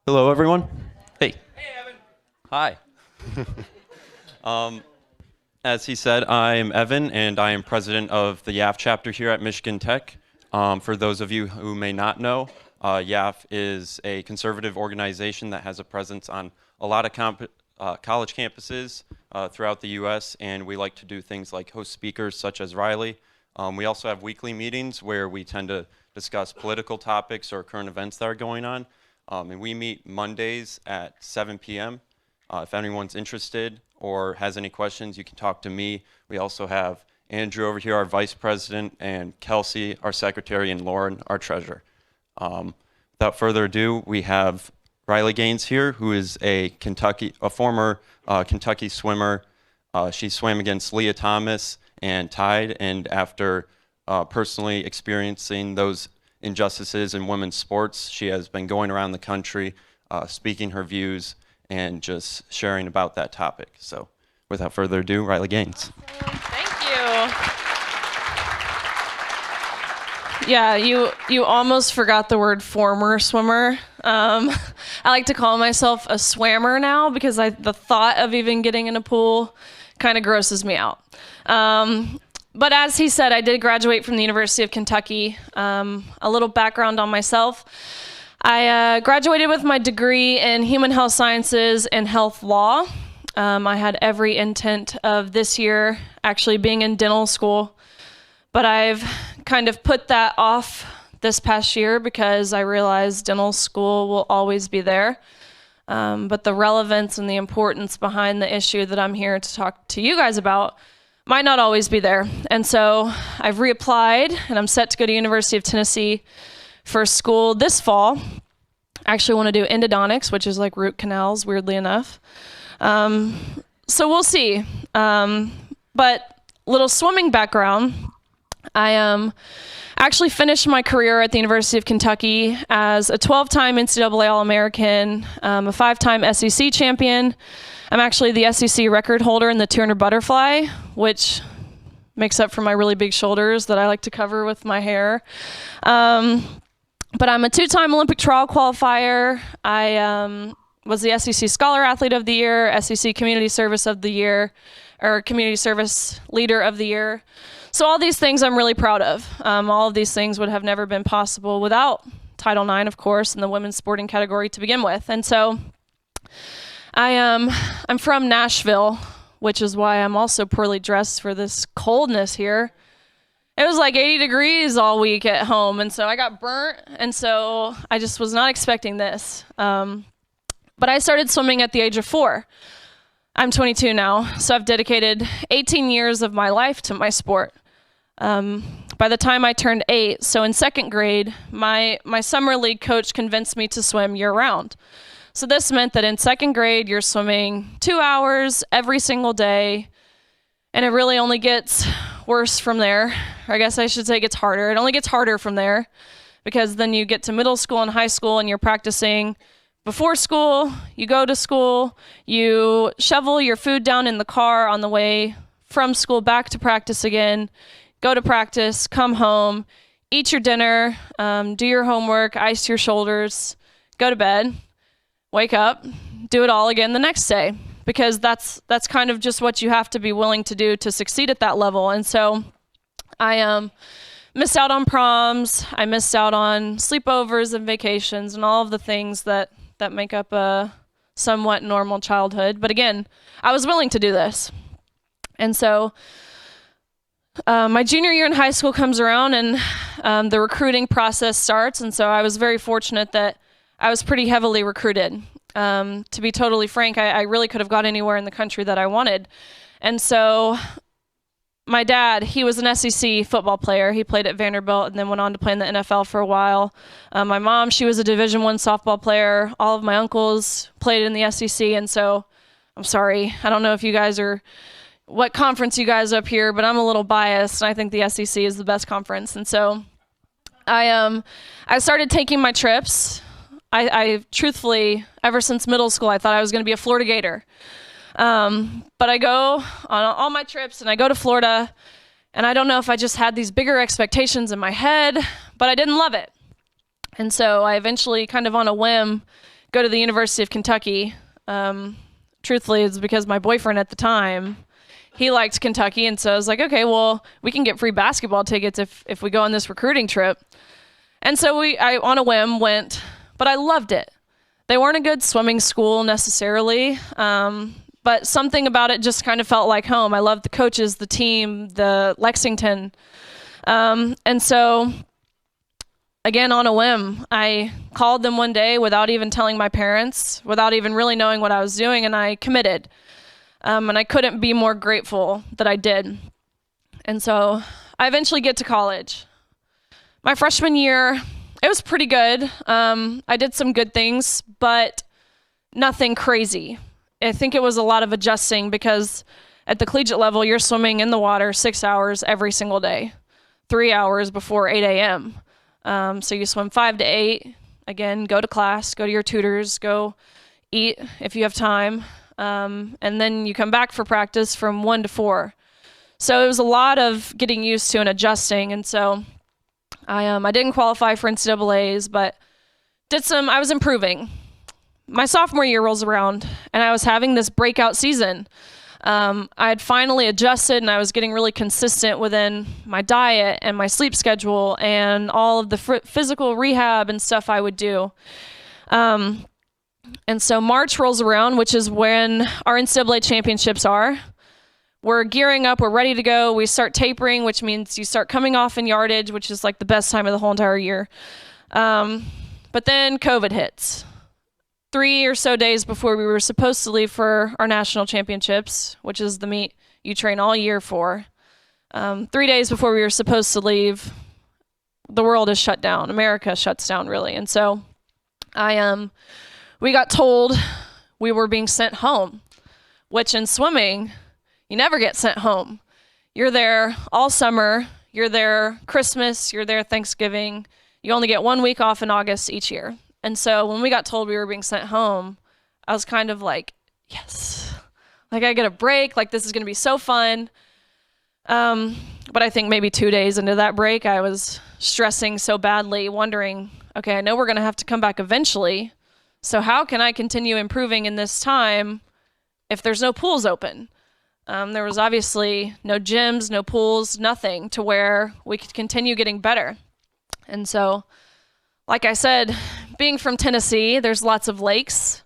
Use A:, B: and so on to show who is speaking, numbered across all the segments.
A: Hello, everyone. Hey. Hey, Evan. Hi. As he said, I am Evan, and I am president of the YAF chapter here at Michigan Tech. For those of you who may not know, YAF is a conservative organization that has a presence on a lot of college campuses throughout the U.S., and we like to do things like host speakers such as Riley. We also have weekly meetings where we tend to discuss political topics or current events that are going on. And we meet Mondays at 7 p.m. If anyone's interested or has any questions, you can talk to me. We also have Andrew over here, our vice president, and Kelsey, our secretary, and Lauren, our treasurer. Without further ado, we have Riley Gaines here, who is a former Kentucky swimmer. She swam against Leah Thomas and tied, and after personally experiencing those injustices in women's sports, she has been going around the country speaking her views and just sharing about that topic. So without further ado, Riley Gaines.
B: Thank you. Yeah, you almost forgot the word former swimmer. I like to call myself a swammer now because the thought of even getting in a pool kind of grosses me out. But as he said, I did graduate from the University of Kentucky. A little background on myself. I graduated with my degree in human health sciences and health law. I had every intent of this year actually being in dental school, but I've kind of put that off this past year because I realized dental school will always be there. But the relevance and the importance behind the issue that I'm here to talk to you guys about might not always be there. And so I've reapplied, and I'm set to go to University of Tennessee for school this fall. I actually want to do endodontics, which is like root canals, weirdly enough. So we'll see. But little swimming background. I actually finished my career at the University of Kentucky as a 12-time NCAA All-American, a 5-time SEC champion. I'm actually the SEC record holder in the 200 butterfly, which makes up for my really big shoulders that I like to cover with my hair. But I'm a 2-time Olympic trial qualifier. I was the SEC Scholar Athlete of the Year, SEC Community Service of the Year, or Community Service Leader of the Year. So all these things I'm really proud of. All of these things would have never been possible without Title IX, of course, in the women's sporting category to begin with. And so I'm from Nashville, which is why I'm also poorly dressed for this coldness here. It was like 80 degrees all week at home, and so I got burnt, and so I just was not expecting this. But I started swimming at the age of 4. I'm 22 now, so I've dedicated 18 years of my life to my sport. By the time I turned 8, so in 2nd grade, my summer league coach convinced me to swim year-round. So this meant that in 2nd grade, you're swimming 2 hours every single day, and it really only gets worse from there. Or I guess I should say it gets harder. It only gets harder from there because then you get to middle school and high school and you're practicing before school, you go to school, you shovel your food down in the car on the way from school back to practice again, go to practice, come home, eat your dinner, do your homework, ice your shoulders, go to bed, wake up, do it all again the next day. Because that's kind of just what you have to be willing to do to succeed at that level. And so I missed out on proms, I missed out on sleepovers and vacations and all of the things that make up a somewhat normal childhood. But again, I was willing to do this. And so my junior year in high school comes around and the recruiting process starts. And so I was very fortunate that I was pretty heavily recruited. To be totally frank, I really could have got anywhere in the country that I wanted. And so my dad, he was an SEC football player. He played at Vanderbilt and then went on to play in the NFL for a while. My mom, she was a Division I softball player. All of my uncles played in the SEC. And so I'm sorry, I don't know if you guys what conference you guys are up here, but I'm a little biased. And I think the SEC is the best conference. And so I started taking my trips. I truthfully, ever since middle school, I thought I was going to be a Florida Gator. But I go on all my trips and I go to Florida, and I don't know if I just had these bigger expectations in my head, but I didn't love it. And so I eventually, kind of on a whim, go to the University of Kentucky. Truthfully, it's because my boyfriend at the time, he liked Kentucky, and so I was like, okay, well, we can get free basketball tickets if we go on this recruiting trip. And so I on a whim went, but I loved it. They weren't a good swimming school necessarily, but something about it just kind of felt like home. I loved the coaches, the team, the Lexington. And so, again, on a whim, I called them one day without even telling my parents, without even really knowing what I was doing, and I committed. And I couldn't be more grateful that I did. And so I eventually get to college. My freshman year, it was pretty good. I did some good things, but nothing crazy. I think it was a lot of adjusting because at the collegiate level, you're swimming in the water 6 hours every single day, 3 hours before 8 a.m. So you swim 5 to 8, again, go to class, go to your tutors, go eat if you have time, and then you come back for practice from 1 to 4. So it was a lot of getting used to and adjusting, and so I didn't qualify for NCAAs, but I was improving. My sophomore year rolls around, and I was having this breakout season. I had finally adjusted, and I was getting really consistent within my diet and my sleep schedule and all of the physical rehab and stuff I would do. And so March rolls around, which is when our NCAA championships are. We're gearing up, we're ready to go. We start tapering, which means you start coming off in yardage, which is like the best time of the whole entire year. But then COVID hits. 3 or so days before we were supposed to leave for our national championships, which is the meet you train all year for. 3 days before we were supposed to leave, the world is shut down. America shuts down, really. And so we got told we were being sent home, which in swimming, you never get sent home. You're there all summer. You're there Christmas. You're there Thanksgiving. You only get 1 week off in August each year. And so when we got told we were being sent home, I was kind of like, yes, like I get a break, like this is going to be so fun. But I think maybe 2 days into that break, I was stressing so badly, wondering, okay, I know we're going to have to come back eventually. So how can I continue improving in this time if there's no pools open? There was obviously no gyms, no pools, nothing to where we could continue getting better. And so, like I said, being from Tennessee, there's lots of lakes.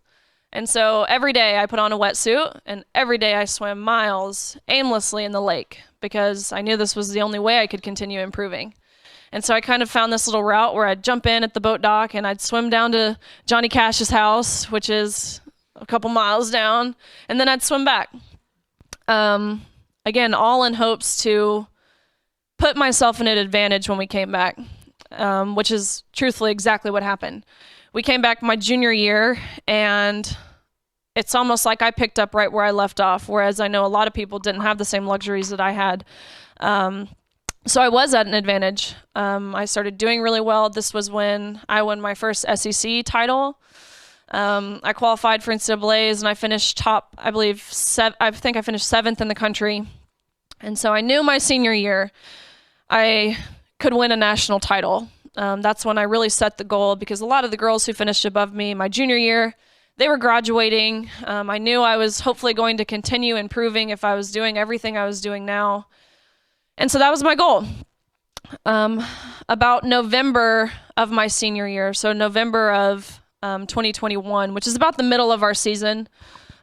B: And so every day I put on a wetsuit and every day I swam miles aimlessly in the lake because I knew this was the only way I could continue improving. And so I kind of found this little route where I'd jump in at the boat dock and I'd swim down to Johnny Cash's house, which is a couple miles down, and then I'd swim back. Again, all in hopes to put myself in an advantage when we came back. Which is truthfully exactly what happened. We came back my junior year, and it's almost like I picked up right where I left off, whereas I know a lot of people didn't have the same luxuries that I had. So I was at an advantage. I started doing really well. This was when I won my first SEC title. I qualified for NCAAs, and I finished top, I think I finished 7th in the country. And so I knew my senior year, I could win a national title. That's when I really set the goal because a lot of the girls who finished above me my junior year, they were graduating. I knew I was hopefully going to continue improving if I was doing everything I was doing now. And so that was my goal. About November of my senior year, so November of 2021, which is about the middle of our season.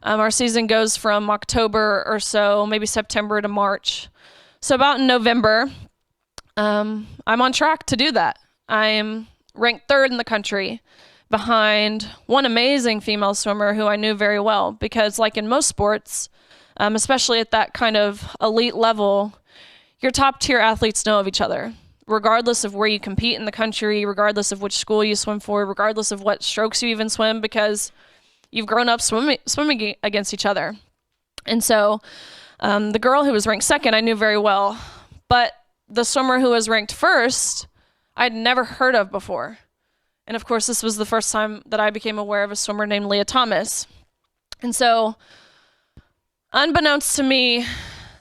B: Our season goes from October or so, maybe September to March. So about in November, I'm on track to do that. I am ranked 3rd in the country behind one amazing female swimmer who I knew very well because like in most sports, especially at that kind of elite level, your top tier athletes know of each other, regardless of where you compete in the country, regardless of which school you swim for, regardless of what strokes you even swim, because you've grown up swimming against each other. And so the girl who was ranked 2nd, I knew very well, but the swimmer who was ranked 1st, I'd never heard of before. And of course, this was the first time that I became aware of a swimmer named Leah Thomas. And so, unbeknownst to me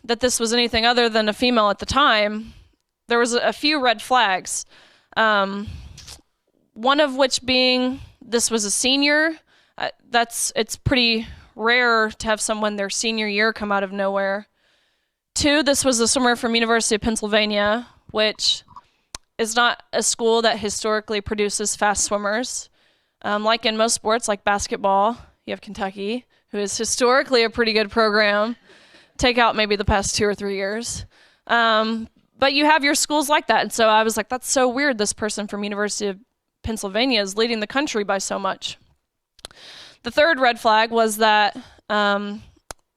B: that this was anything other than a female at the time, there was a few red flags. One of which being this was a senior. It's pretty rare to have someone their senior year come out of nowhere. 2, this was a swimmer from University of Pennsylvania, which is not a school that historically produces fast swimmers. Like in most sports, like basketball, you have Kentucky, who is historically a pretty good program. Take out maybe the past 2 or 3 years. But you have your schools like that. And so I was like, that's so weird. This person from University of Pennsylvania is leading the country by so much. The third red flag was that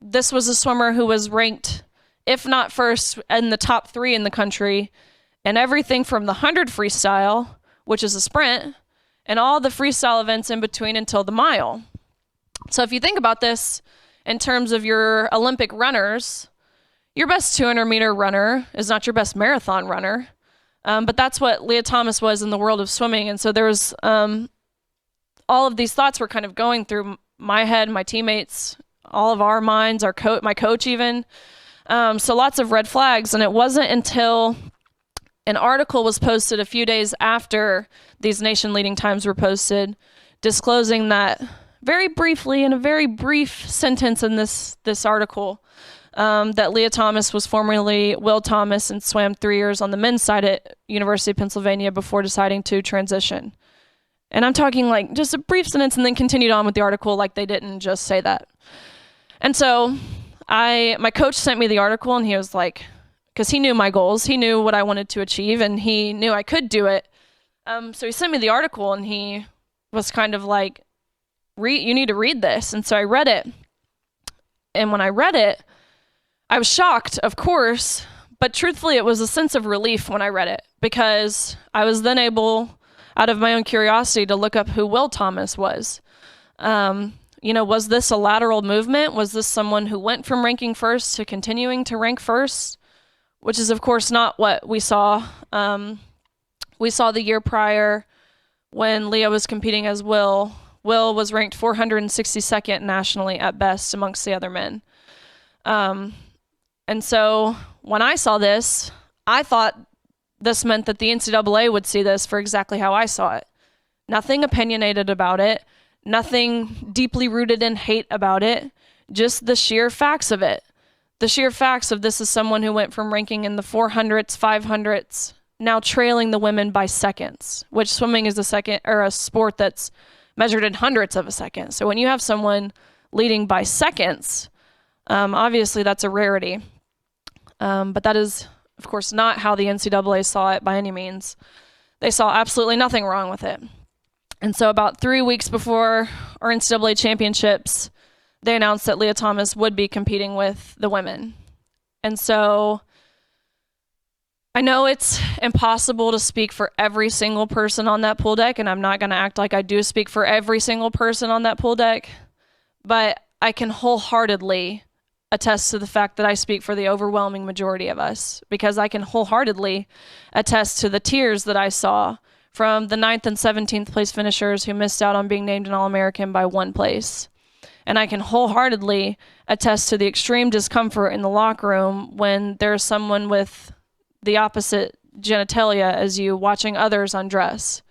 B: this was a swimmer who was ranked, if not first, in the top 3 in the country, and everything from the 100 freestyle, which is a sprint, and all the freestyle events in between until the mile. So if you think about this in terms of your Olympic runners, your best 200-meter runner is not your best marathon runner, but that's what Leah Thomas was in the world of swimming. And so there was all of these thoughts were kind of going through my head, my teammates, all of our minds, my coach even. So lots of red flags. And it wasn't until an article was posted a few days after these nation-leading times were posted, disclosing that very briefly, in a very brief sentence in this article, that Leah Thomas was formerly Will Thomas and swam 3 years on the men's side at University of Pennsylvania before deciding to transition. And I'm talking like just a brief sentence and then continued on with the article like they didn't just say that. And so my coach sent me the article, and he was like, because he knew my goals, he knew what I wanted to achieve, and he knew I could do it. So he sent me the article, and he was kind of like, you need to read this. And so I read it. And when I read it, I was shocked, of course, but truthfully, it was a sense of relief when I read it, because I was then able, out of my own curiosity, to look up who Will Thomas was. Was this a lateral movement? Was this someone who went from ranking first to continuing to rank first? Which is, of course, not what we saw. We saw the year prior when Leah was competing as Will. Will was ranked 462nd nationally at best amongst the other men. And so when I saw this, I thought this meant that the NCAA would see this for exactly how I saw it. Nothing opinionated about it, nothing deeply rooted in hate about it, just the sheer facts of it. The sheer facts of this is someone who went from ranking in the 400s, 500s, now trailing the women by seconds, which swimming is a sport that's measured in hundredths of a second. So when you have someone leading by seconds, obviously that's a rarity. But that is, of course, not how the NCAA saw it by any means. They saw absolutely nothing wrong with it. And so about 3 weeks before our NCAA championships, they announced that Leah Thomas would be competing with the women. And so I know it's impossible to speak for every single person on that pool deck, and I'm not going to act like I do speak for every single person on that pool deck, but I can wholeheartedly attest to the fact that I speak for the overwhelming majority of us, because I can wholeheartedly attest to the tears that I saw from the 9th and 17th place finishers who missed out on being named an All-American by 1 place. And I can wholeheartedly attest to the extreme discomfort in the locker room when there's someone with the opposite genitalia as you watching others undress.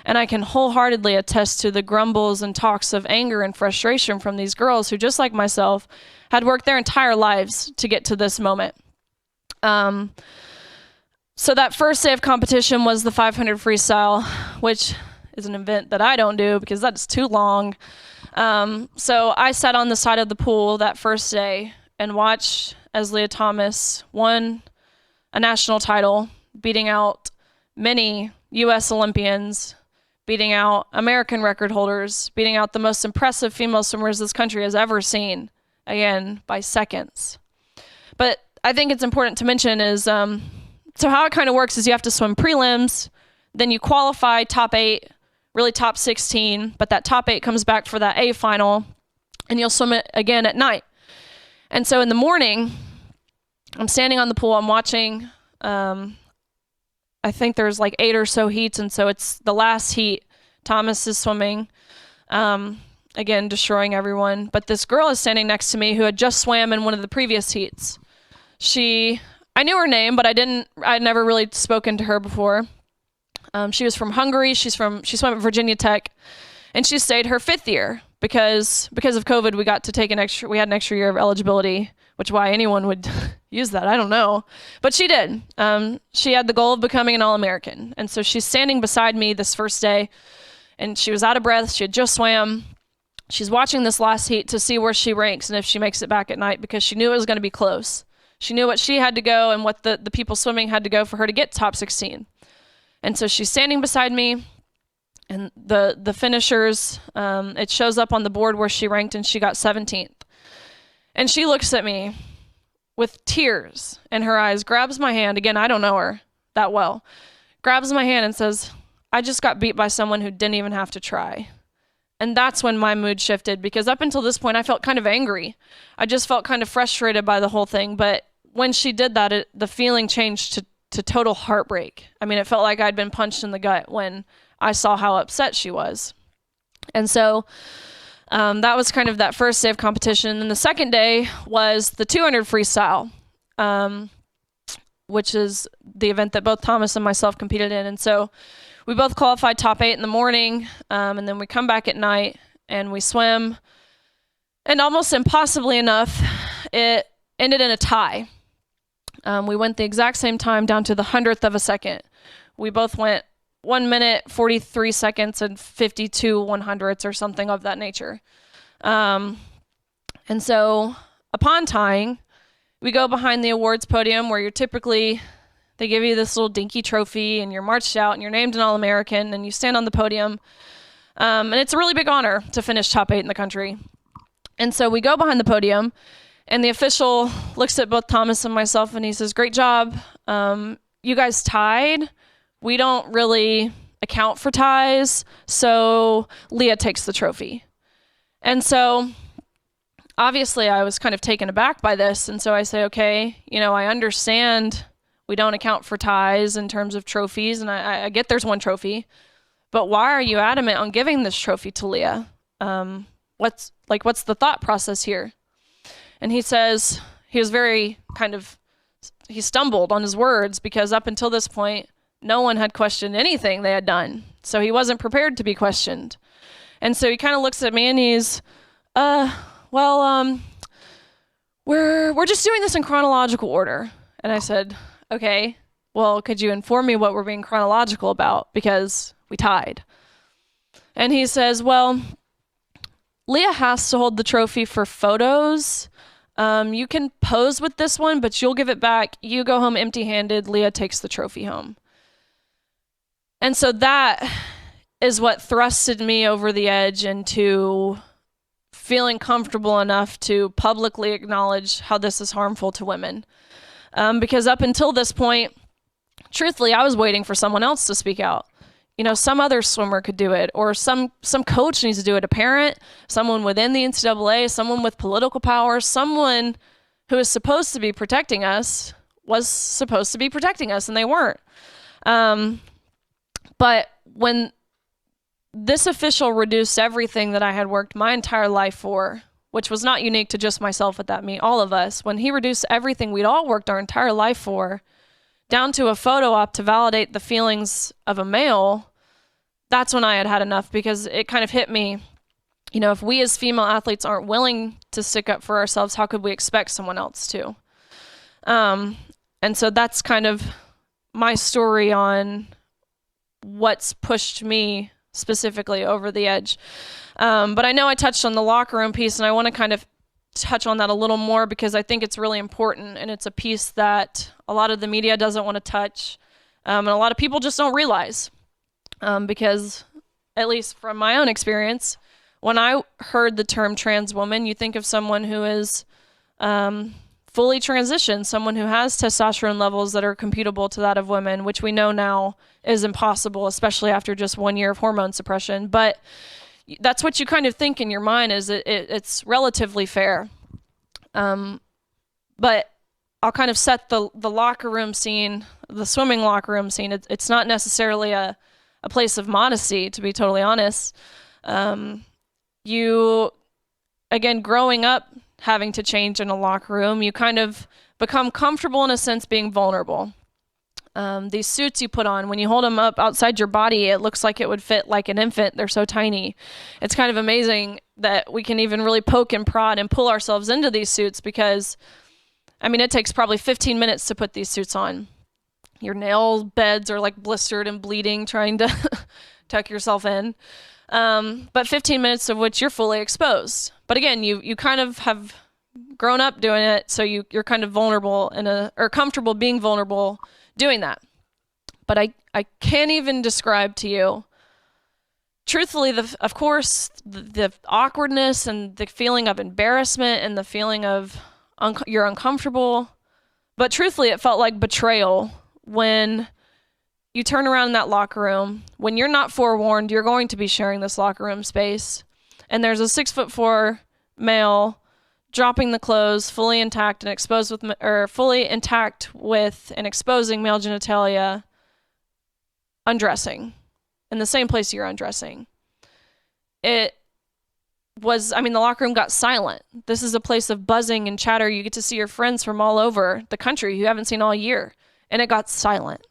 B: And I can wholeheartedly attest to the grumbles and talks of anger and frustration from these girls who, just like myself, had worked their entire lives to get to this moment. So that first day of competition was the 500 freestyle, which is an event that I don't do because that's too long. So I sat on the side of the pool that first day and watched as Leah Thomas won a national title, beating out many U.S. Olympians, beating out American record holders, beating out the most impressive female swimmers this country has ever seen, again, by seconds. But I think it's important to mention is, so how it kind of works is you have to swim prelims, then you qualify top 8, really top 16, but that top 8 comes back for that A final, and you'll swim it again at night. And so in the morning, I'm standing on the pool, I'm watching, I think there's like 8 or so heats, and so it's the last heat. Thomas is swimming, again, destroying everyone. But this girl is standing next to me who had just swam in one of the previous heats. I knew her name, but I'd never really spoken to her before. She was from Hungary. She swam at Virginia Tech, and she stayed her 5th year because of COVID. We had an extra year of eligibility, which why anyone would use that, I don't know. But she did. She had the goal of becoming an All-American. And so she's standing beside me this first day, and she was out of breath. She had just swam. She's watching this last heat to see where she ranks and if she makes it back at night, because she knew it was going to be close. She knew what she had to go and what the people swimming had to go for her to get top 16. And so she's standing beside me, and the finishers, it shows up on the board where she ranked, and she got 17th. And she looks at me with tears in her eyes, grabs my hand. Again, I don't know her that well. Grabs my hand and says, "I just got beat by someone who didn't even have to try." And that's when my mood shifted, because up until this point, I felt kind of angry. I just felt kind of frustrated by the whole thing. But when she did that, the feeling changed to total heartbreak. I mean, it felt like I'd been punched in the gut when I saw how upset she was. And so that was kind of that first day of competition. And then the second day was the 200 freestyle, which is the event that both Thomas and myself competed in. And so we both qualified top 8 in the morning, and then we come back at night and we swim. And almost impossibly enough, it ended in a tie. We went the exact same time down to the 100th of a second. We both went 1 minute, 43 seconds, and 52 100ths or something of that nature. And so upon tying, we go behind the awards podium where they give you this little dinky trophy, and you're marched out and you're named an All-American, and you stand on the podium. And it's a really big honor to finish top 8 in the country. And so we go behind the podium, and the official looks at both Thomas and myself, and he says, "Great job. You guys tied. We don't really account for ties, so Leah takes the trophy." And so obviously I was kind of taken aback by this. And so I say, okay, I understand we don't account for ties in terms of trophies, and I get there's one trophy, but why are you adamant on giving this trophy to Leah? What's the thought process here? And he says, he stumbled on his words, because up until this point, no one had questioned anything they had done. So he wasn't prepared to be questioned. And so he kind of looks at me and he's, we're just doing this in chronological order. And I said, okay, well, could you inform me what we're being chronological about? Because we tied. And he says, well, Leah has to hold the trophy for photos. You can pose with this one, but you'll give it back. You go home empty-handed. Leah takes the trophy home. And so that is what thrusted me over the edge into feeling comfortable enough to publicly acknowledge how this is harmful to women. Because up until this point, truthfully, I was waiting for someone else to speak out. Some other swimmer could do it, or some coach needs to do it, a parent, someone within the NCAA, someone with political power, someone who is supposed to be protecting us was supposed to be protecting us, and they weren't. But when this official reduced everything that I had worked my entire life for, which was not unique to just myself at that meet, all of us, when he reduced everything we'd all worked our entire life for down to a photo op to validate the feelings of a male, that's when I had enough, because it kind of hit me, if we as female athletes aren't willing to stick up for ourselves, how could we expect someone else to? And so that's kind of my story on what's pushed me specifically over the edge. But I know I touched on the locker room piece, and I want to kind of touch on that a little more, because I think it's really important, and it's a piece that a lot of the media doesn't want to touch, and a lot of people just don't realize, because at least from my own experience, when I heard the term trans woman, you think of someone who is fully transitioned, someone who has testosterone levels that are computable to that of women, which we know now is impossible, especially after just 1 year of hormone suppression. But that's what you kind of think in your mind, is it's relatively fair. But I'll kind of set the locker room scene, the swimming locker room scene. It's not necessarily a place of modesty, to be totally honest. You, again, growing up, having to change in a locker room, you kind of become comfortable in a sense being vulnerable. These suits you put on, when you hold them up outside your body, it looks like it would fit like an infant. They're so tiny. It's kind of amazing that we can even really poke and prod and pull ourselves into these suits because, I mean, it takes probably 15 minutes to put these suits on. Your nail beds are like blistered and bleeding trying to tuck yourself in. But 15 minutes of which you're fully exposed. But again, you kind of have grown up doing it, so you're kind of vulnerable or comfortable being vulnerable doing that. But I can't even describe to you, truthfully, of course, the awkwardness and the feeling of embarrassment and the feeling of you're uncomfortable. But truthfully, it felt like betrayal when you turn around in that locker room. When you're not forewarned, you're going to be sharing this locker room space. And there's a 6'4" male dropping the clothes fully intact and exposed fully intact with and exposing male genitalia, undressing in the same place you're undressing. The locker room got silent. This is a place of buzzing and chatter. You get to see your friends from all over the country you haven't seen all year, and it got silent.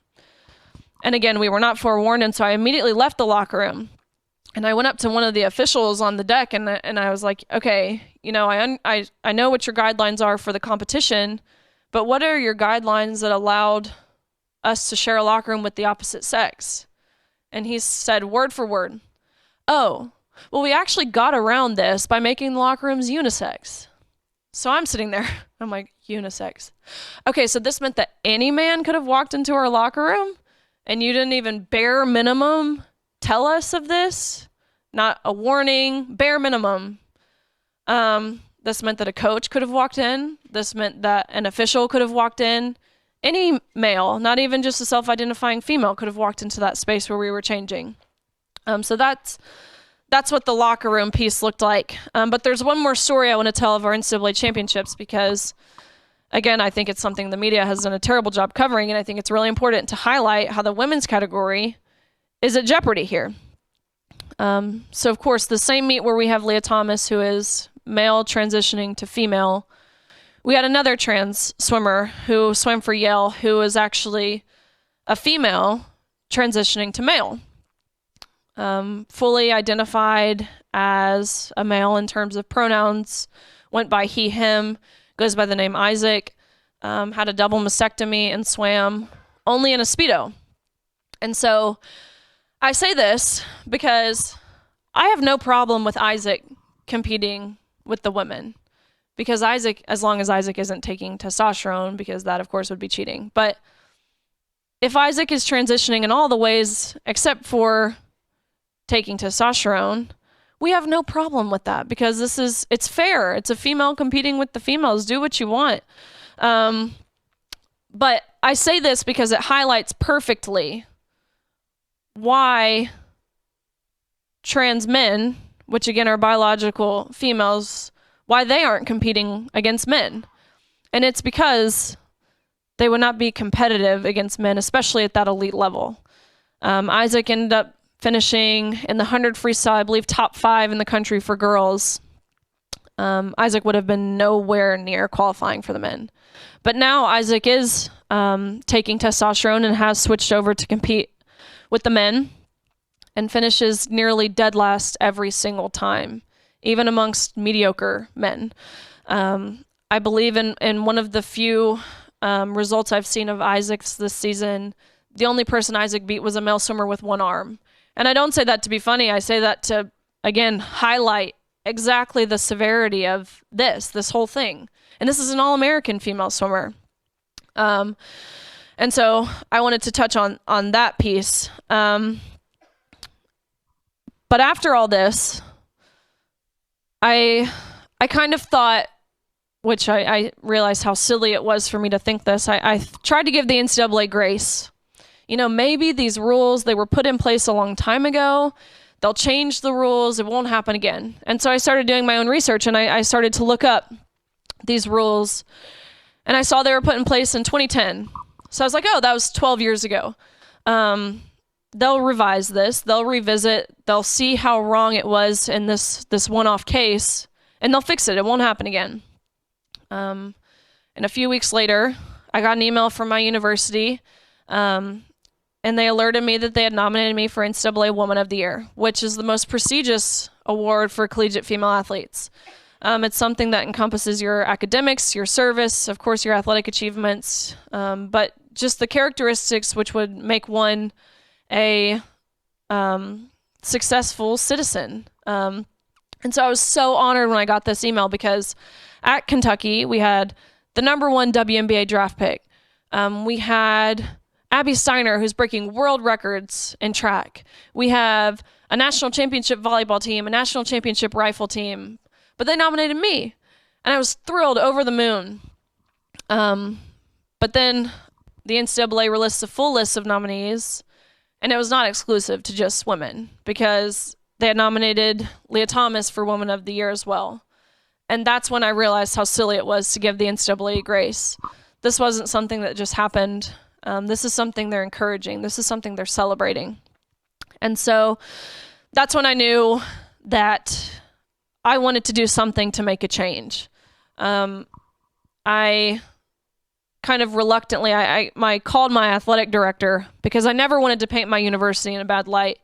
B: And again, we were not forewarned, and so I immediately left the locker room. And I went up to one of the officials on the deck and I was like, okay, I know what your guidelines are for the competition, but what are your guidelines that allowed us to share a locker room with the opposite sex? And he said word for word, oh, well, we actually got around this by making the locker rooms unisex. So I'm sitting there, I'm like, unisex. Okay, so this meant that any man could have walked into our locker room and you didn't even bare minimum tell us of this? Not a warning, bare minimum. This meant that a coach could have walked in. This meant that an official could have walked in. Any male, not even just a self-identifying female, could have walked into that space where we were changing. So that's what the locker room piece looked like. But there's one more story I want to tell of our NCAA championships because, again, I think it's something the media has done a terrible job covering, and I think it's really important to highlight how the women's category is at jeopardy here. So, of course, the same meet where we have Leah Thomas, who is male transitioning to female, we had another trans swimmer who swam for Yale who was actually a female transitioning to male. Fully identified as a male in terms of pronouns, went by he, him, goes by the name Isaac, had a double mastectomy and swam only in a Speedo. And so I say this because I have no problem with Isaac competing with the women. Because Isaac, as long as Isaac isn't taking testosterone, because that, of course, would be cheating. But if Isaac is transitioning in all the ways except for taking testosterone, we have no problem with that because it's fair. It's a female competing with the females. Do what you want. But I say this because it highlights perfectly why trans men, which again are biological females, why they aren't competing against men. And it's because they would not be competitive against men, especially at that elite level. Isaac ended up finishing in the 100 freestyle, I believe top 5 in the country for girls. Isaac would have been nowhere near qualifying for the men. But now Isaac is taking testosterone and has switched over to compete with the men and finishes nearly dead last every single time, even amongst mediocre men. I believe in one of the few results I've seen of Isaac's this season, the only person Isaac beat was a male swimmer with one arm. And I don't say that to be funny. I say that to, again, highlight exactly the severity of this whole thing. And this is an all-American female swimmer. And so I wanted to touch on that piece. But after all this, I kind of thought, which I realized how silly it was for me to think this, I tried to give the NCAA grace. You know, maybe these rules, they were put in place a long time ago. They'll change the rules. It won't happen again. And so I started doing my own research, and I started to look up these rules. And I saw they were put in place in 2010. So I was like, oh, that was 12 years ago. They'll revise this. They'll revisit. They'll see how wrong it was in this one-off case, and they'll fix it. It won't happen again. And a few weeks later, I got an email from my university And they alerted me that they had nominated me for NCAA Woman of the Year, which is the most prestigious award for collegiate female athletes. It's something that encompasses your academics, your service, of course, your athletic achievements, but just the characteristics which would make one a successful citizen. And so I was so honored when I got this email because at Kentucky, we had the #1 WNBA draft pick. We had Abby Steiner, who's breaking world records in track. We have a national championship volleyball team, a national championship rifle team, but they nominated me, and I was thrilled, over the moon. But then the NCAA released a full list of nominees, and it was not exclusive to just women, because they had nominated Leah Thomas for Woman of the Year as well. And that's when I realized how silly it was to give the NCAA grace. This wasn't something that just happened. This is something they're encouraging. This is something they're celebrating. And so that's when I knew that I wanted to do something to make a change. I kind of reluctantly, I called my athletic director because I never wanted to paint my university in a bad light.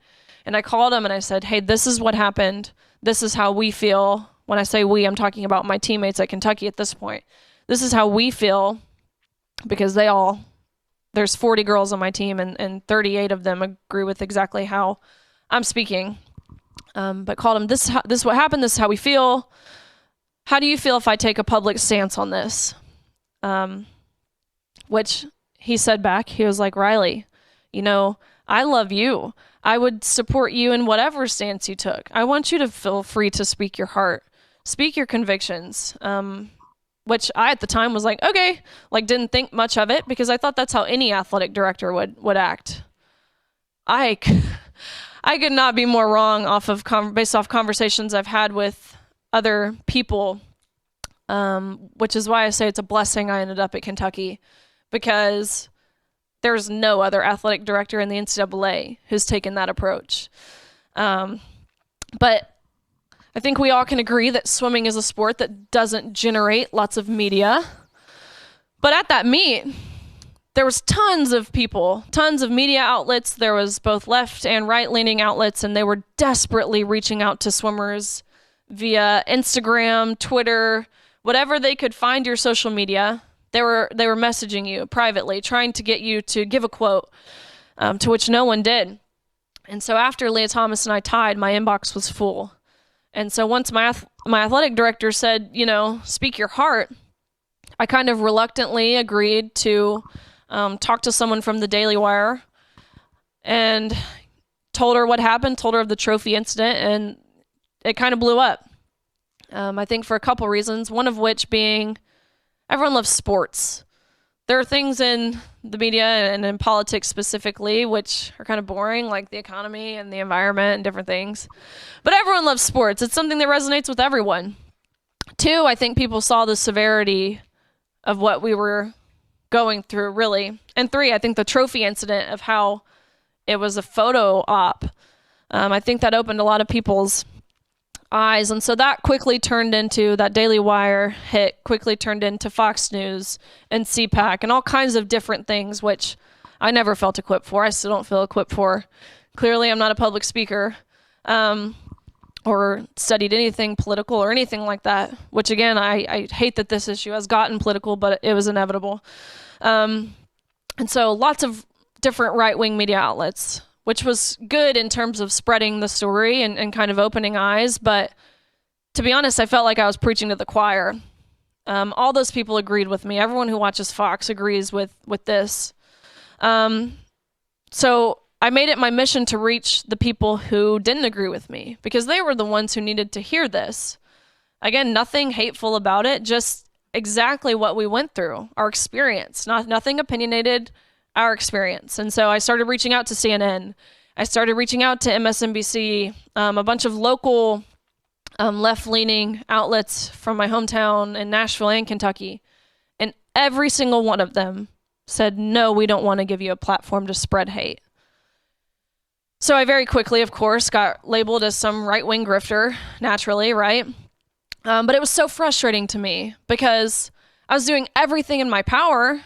B: And I called him and I said, hey, this is what happened. This is how we feel. When I say we, I'm talking about my teammates at Kentucky at this point. This is how we feel, because there's 40 girls on my team, and 38 of them agree with exactly how I'm speaking. But called him, this is what happened, this is how we feel. How do you feel if I take a public stance on this? Which he said back, he was like, Riley, I love you. I would support you in whatever stance you took. I want you to feel free to speak your heart, speak your convictions. Which I, at the time, was like, okay, didn't think much of it, because I thought that's how any athletic director would act. I could not be more wrong based off conversations I've had with other people, which is why I say it's a blessing I ended up at Kentucky, because there's no other athletic director in the NCAA who's taken that approach. But I think we all can agree that swimming is a sport that doesn't generate lots of media. But at that meet, there was tons of people, tons of media outlets. There was both left and right-leaning outlets, and they were desperately reaching out to swimmers via Instagram, Twitter, whatever they could find your social media. They were messaging you privately, trying to get you to give a quote, to which no one did. And so after Leah Thomas and I tied, my inbox was full. And so once my athletic director said, speak your heart, I kind of reluctantly agreed to talk to someone from the Daily Wire and told her what happened, told her of the trophy incident, and it kind of blew up. I think for a couple reasons, one of which being everyone loves sports. There are things in the media and in politics specifically which are kind of boring, like the economy and the environment and different things. But everyone loves sports. It's something that resonates with everyone. 2, I think people saw the severity of what we were going through, really. And 3, I think the trophy incident, of how it was a photo op. I think that opened a lot of people's eyes. And so that Daily Wire hit quickly turned into Fox News and CPAC and all kinds of different things, which I never felt equipped for. I still don't feel equipped for. Clearly, I'm not a public speaker, or studied anything political or anything like that, which again, I hate that this issue has gotten political, but it was inevitable. And so lots of different right-wing media outlets, which was good in terms of spreading the story and kind of opening eyes. But to be honest, I felt like I was preaching to the choir. All those people agreed with me. Everyone who watches Fox agrees with this. So I made it my mission to reach the people who didn't agree with me, because they were the ones who needed to hear this. Again, nothing hateful about it, just exactly what we went through, our experience, nothing opinionated, our experience. And so I started reaching out to CNN. I started reaching out to MSNBC, a bunch of local left-leaning outlets from my hometown in Nashville and Kentucky. And every single one of them said, no, we don't want to give you a platform to spread hate. So I very quickly, of course, got labeled as some right-wing grifter, naturally, right? But it was so frustrating to me, because I was doing everything in my power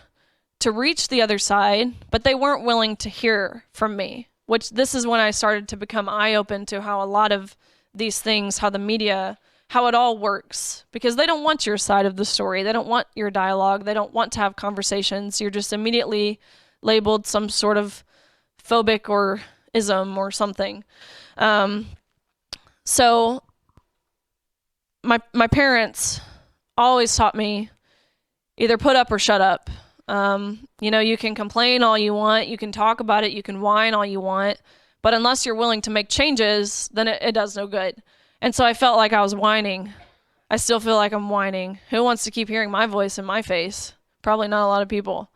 B: to reach the other side, but they weren't willing to hear from me, which this is when I started to become eye-open to how a lot of these things, how the media, how it all works, because they don't want your side of the story. They don't want your dialogue. They don't want to have conversations. You're just immediately labeled some sort of phobic or ism or something. So my parents always taught me either put up or shut up. You can complain all you want, you can talk about it, you can whine all you want, but unless you're willing to make changes, then it does no good. And so I felt like I was whining. I still feel like I'm whining. Who wants to keep hearing my voice in my face? Probably not a lot of people.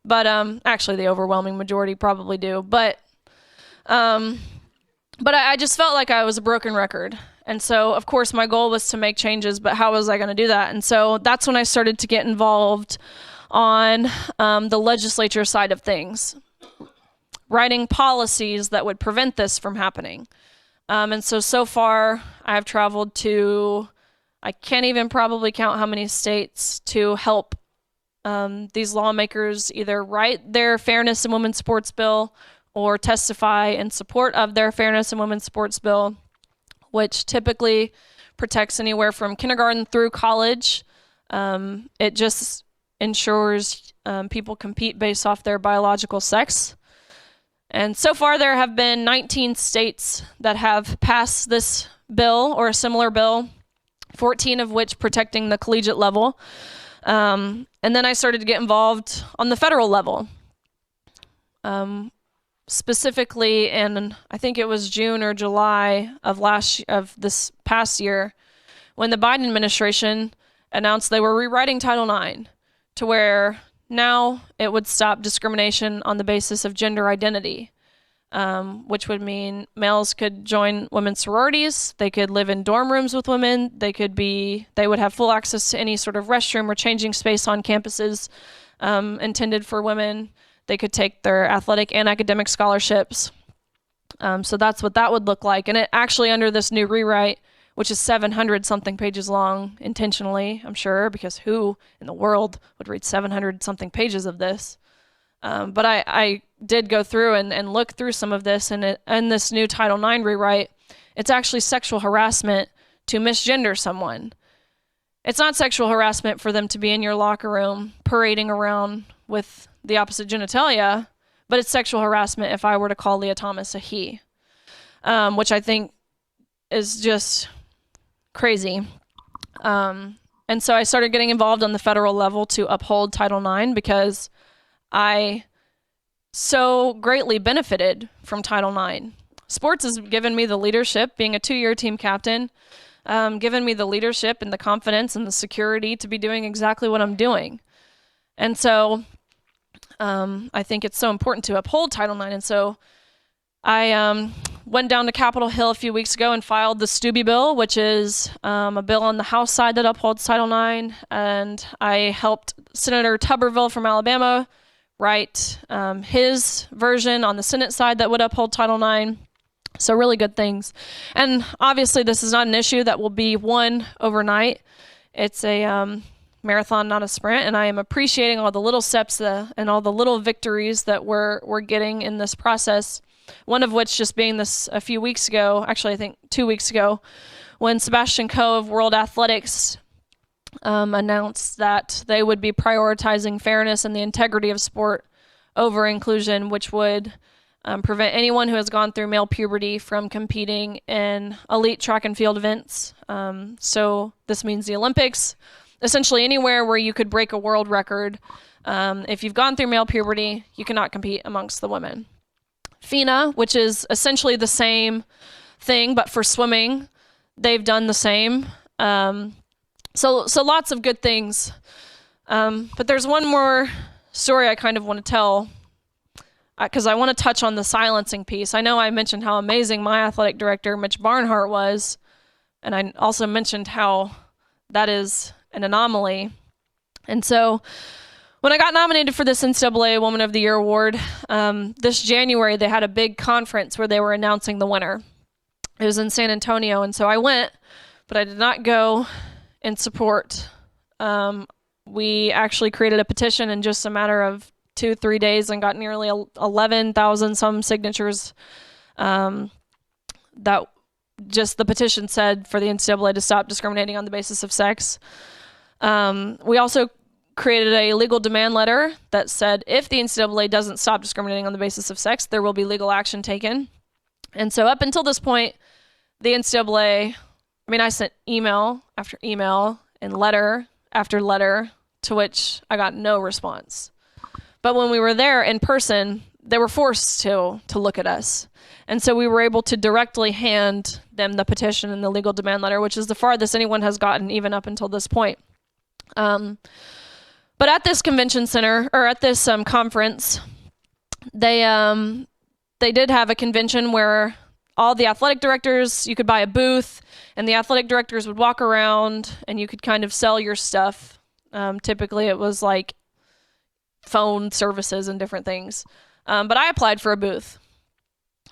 B: But actually the overwhelming majority probably do. But I just felt like I was a broken record. And so, of course, my goal was to make changes, but how was I going to do that? And so that's when I started to get involved on the legislature side of things, writing policies that would prevent this from happening. And so far, I've traveled to, I can't even probably count how many states to help these lawmakers either write their Fairness in Women's Sports bill or testify in support of their Fairness in Women's Sports bill, which typically protects anywhere from kindergarten through college. It just ensures people compete based off their biological sex. And so far there have been 19 states that have passed this bill or a similar bill, 14 of which protecting the collegiate level. And then I started to get involved on the federal level. Specifically in, I think it was June or July of this past year, when the Biden administration announced they were rewriting Title IX to where now it would stop discrimination on the basis of gender identity, which would mean males could join women's sororities, they could live in dorm rooms with women, they would have full access to any sort of restroom or changing space on campuses intended for women. They could take their athletic and academic scholarships. So that's what that would look like. And it actually, under this new rewrite, which is 700 something pages long, intentionally, I'm sure, because who in the world would read 700 something pages of this? But I did go through and look through some of this, and in this new Title IX rewrite, it's actually sexual harassment to misgender someone. It's not sexual harassment for them to be in your locker room parading around with the opposite genitalia, but it's sexual harassment if I were to call Leah Thomas a he, which I think is just crazy. And so I started getting involved on the federal level to uphold Title IX because I so greatly benefited from Title IX. Sports has given me the leadership, being a 2-year team captain, given me the leadership and the confidence and the security to be doing exactly what I'm doing. And so I think it's so important to uphold Title IX. And so I went down to Capitol Hill a few weeks ago and filed the Stubbe bill, which is a bill on the House side that upholds Title IX. And I helped Senator Tuberville from Alabama write his version on the Senate side that would uphold Title IX. So really good things. And obviously this is not an issue that will be won overnight. It's a marathon, not a sprint, and I am appreciating all the little steps and all the little victories that we're getting in this process. One of which just being this a few weeks ago, actually I think 2 weeks ago, when Sebastian Coe of World Athletics announced that they would be prioritizing fairness and the integrity of sport over inclusion, which would prevent anyone who has gone through male puberty from competing in elite track and field events. So this means the Olympics, essentially anywhere where you could break a world record. If you've gone through male puberty, you cannot compete amongst the women. FINA, which is essentially the same thing, but for swimming, they've done the same. So lots of good things. But there's one more story I kind of want to tell, because I want to touch on the silencing piece. I know I mentioned how amazing my athletic director, Mitch Barnhart, was, and I also mentioned how that is an anomaly. And so when I got nominated for this NCAA Woman of the Year award, this January they had a big conference where they were announcing the winner. It was in San Antonio, and so I went, but I did not go in support. We actually created a petition in just a matter of 2-3 days and got nearly 11,000 some signatures. That just the petition said for the NCAA to stop discriminating on the basis of sex. We also created a legal demand letter that said if the NCAA doesn't stop discriminating on the basis of sex, there will be legal action taken. And so up until this point, the NCAA, I sent email after email and letter after letter to which I got no response. But when we were there in person, they were forced to look at us. And so we were able to directly hand them the petition and the legal demand letter, which is the farthest anyone has gotten even up until this point. But at this convention center, or at this conference, they did have a convention where all the athletic directors, you could buy a booth, and the athletic directors would walk around, and you could kind of sell your stuff. Typically, it was like phone services and different things. But I applied for a booth.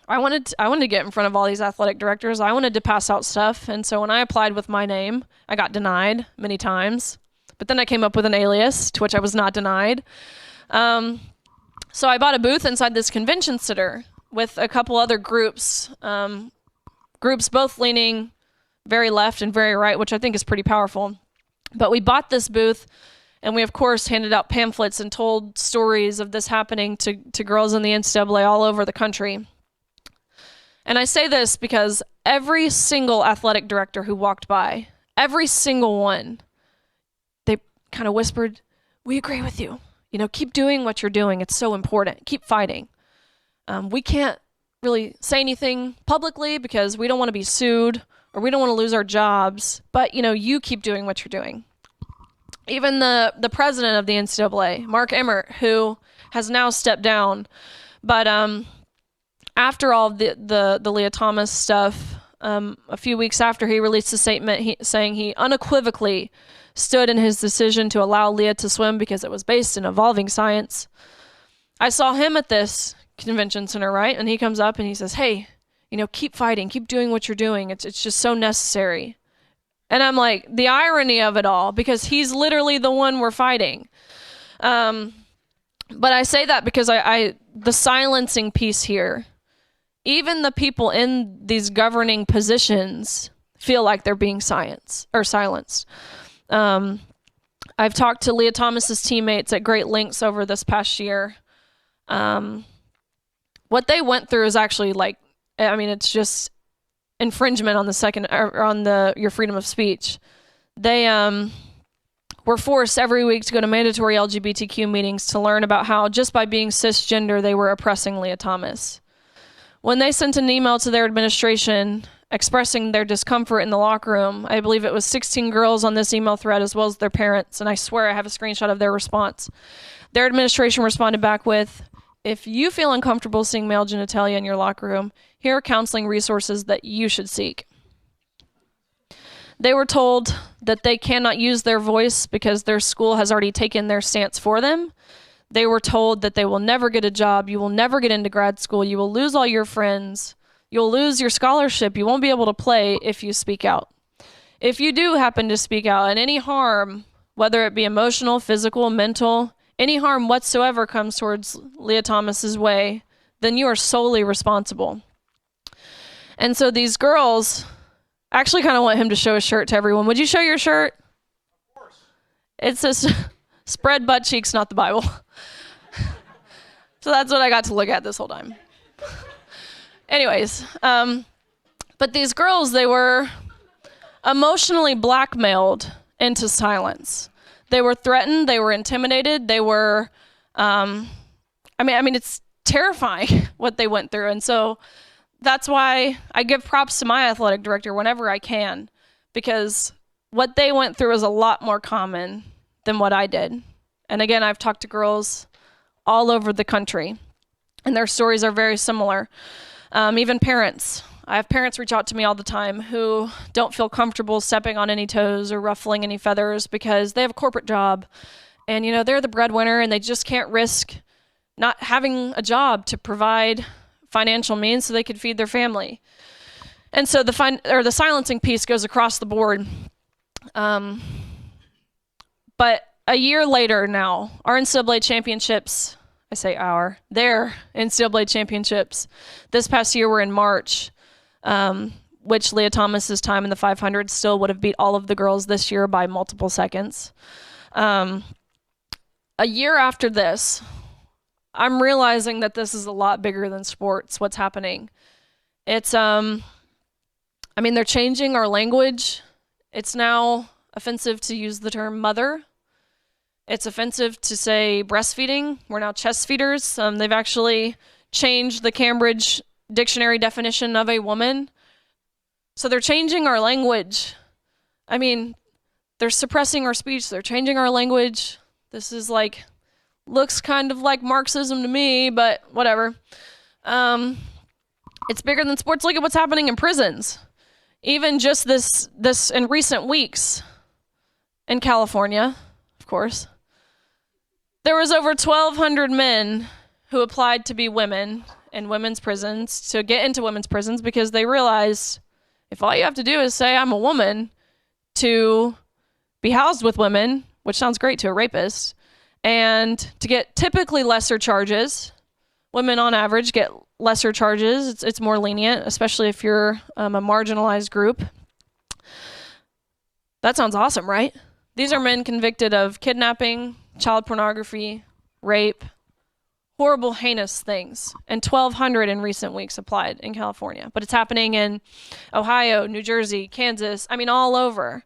B: I wanted to get in front of all these athletic directors. I wanted to pass out stuff, and so when I applied with my name, I got denied many times. But then I came up with an alias, to which I was not denied. So I bought a booth inside this convention center with a couple other groups, groups both leaning very left and very right, which I think is pretty powerful. But we bought this booth, and we, of course, handed out pamphlets and told stories of this happening to girls in the NCAA all over the country. And I say this because every single athletic director who walked by, every single one, they kind of whispered, "We agree with you. Keep doing what you're doing. It's so important. Keep fighting. We can't really say anything publicly because we don't want to be sued or we don't want to lose our jobs, but, you keep doing what you're doing." Even the president of the NCAA, Mark Emmert, who has now stepped down, but after all the Lia Thomas stuff, a few weeks after, he released a statement saying he unequivocally stood in his decision to allow Lia to swim because it was based in evolving science. I saw him at this convention center, right? And he comes up and he says, "Hey, keep fighting, keep doing what you're doing. It's just so necessary." And I'm like, the irony of it all, because he's literally the one we're fighting. But I say that because the silencing piece here, even the people in these governing positions feel like they're being silenced. I've talked to Lia Thomas's teammates at great lengths over this past year. What they went through is actually it's just infringement on your freedom of speech. They were forced every week to go to mandatory LGBTQ meetings to learn about how just by being cisgender they were oppressing Lia Thomas. When they sent an email to their administration expressing their discomfort in the locker room, I believe it was 16 girls on this email thread as well as their parents, and I swear I have a screenshot of their response. Their administration responded back with, "If you feel uncomfortable seeing male genitalia in your locker room, here are counseling resources that you should seek." They were told that they cannot use their voice because their school has already taken their stance for them. They were told that they will never get a job, you will never get into grad school, you will lose all your friends, you'll lose your scholarship, you won't be able to play if you speak out. If you do happen to speak out and any harm, whether it be emotional, physical, mental, any harm whatsoever comes towards Lia Thomas's way, then you are solely responsible. And so these girls actually kind of want him to show his shirt to everyone. Would you show your shirt? Of course. It says, "Spread butt cheeks, not the Bible." So that's what I got to look at this whole time. Anyways, but these girls, they were emotionally blackmailed into silence. They were threatened, they were intimidated, they were, it's terrifying what they went through. And so that's why I give props to my athletic director whenever I can, because what they went through is a lot more common than what I did. And again, I've talked to girls all over the country, and their stories are very similar. Even parents. I have parents reach out to me all the time who don't feel comfortable stepping on any toes or ruffling any feathers because they have a corporate job and, they're the breadwinner and they just can't risk not having a job to provide financial means so they could feed their family. And so the silencing piece goes across the board. But a year later now, our NCAA championships their NCAA championships this past year were in March, which Leah Thomas's time in the 500 still would have beat all of the girls this year by multiple seconds. A year after this, I'm realizing that this is a lot bigger than sports, what's happening. It's, they're changing our language. It's now offensive to use the term mother. It's offensive to say breastfeeding. We're now chest feeders. They've actually changed the Cambridge Dictionary definition of a woman. So they're changing our language. They're suppressing our speech. They're changing our language. This is looks kind of like Marxism to me, but whatever. It's bigger than sports. Look at what's happening in prisons. Even just this in recent weeks in California, of course. There was over 1,200 men who applied to be women in women's prisons, to get into women's prisons, because they realized if all you have to do is say I'm a woman to be housed with women, which sounds great to a rapist, and to get typically lesser charges. Women on average get lesser charges. It's more lenient, especially if you're a marginalized group. That sounds awesome, right? These are men convicted of kidnapping, child pornography, rape, horrible, heinous things. And 1,200 in recent weeks applied in California. But it's happening in Ohio, New Jersey, Kansas, all over.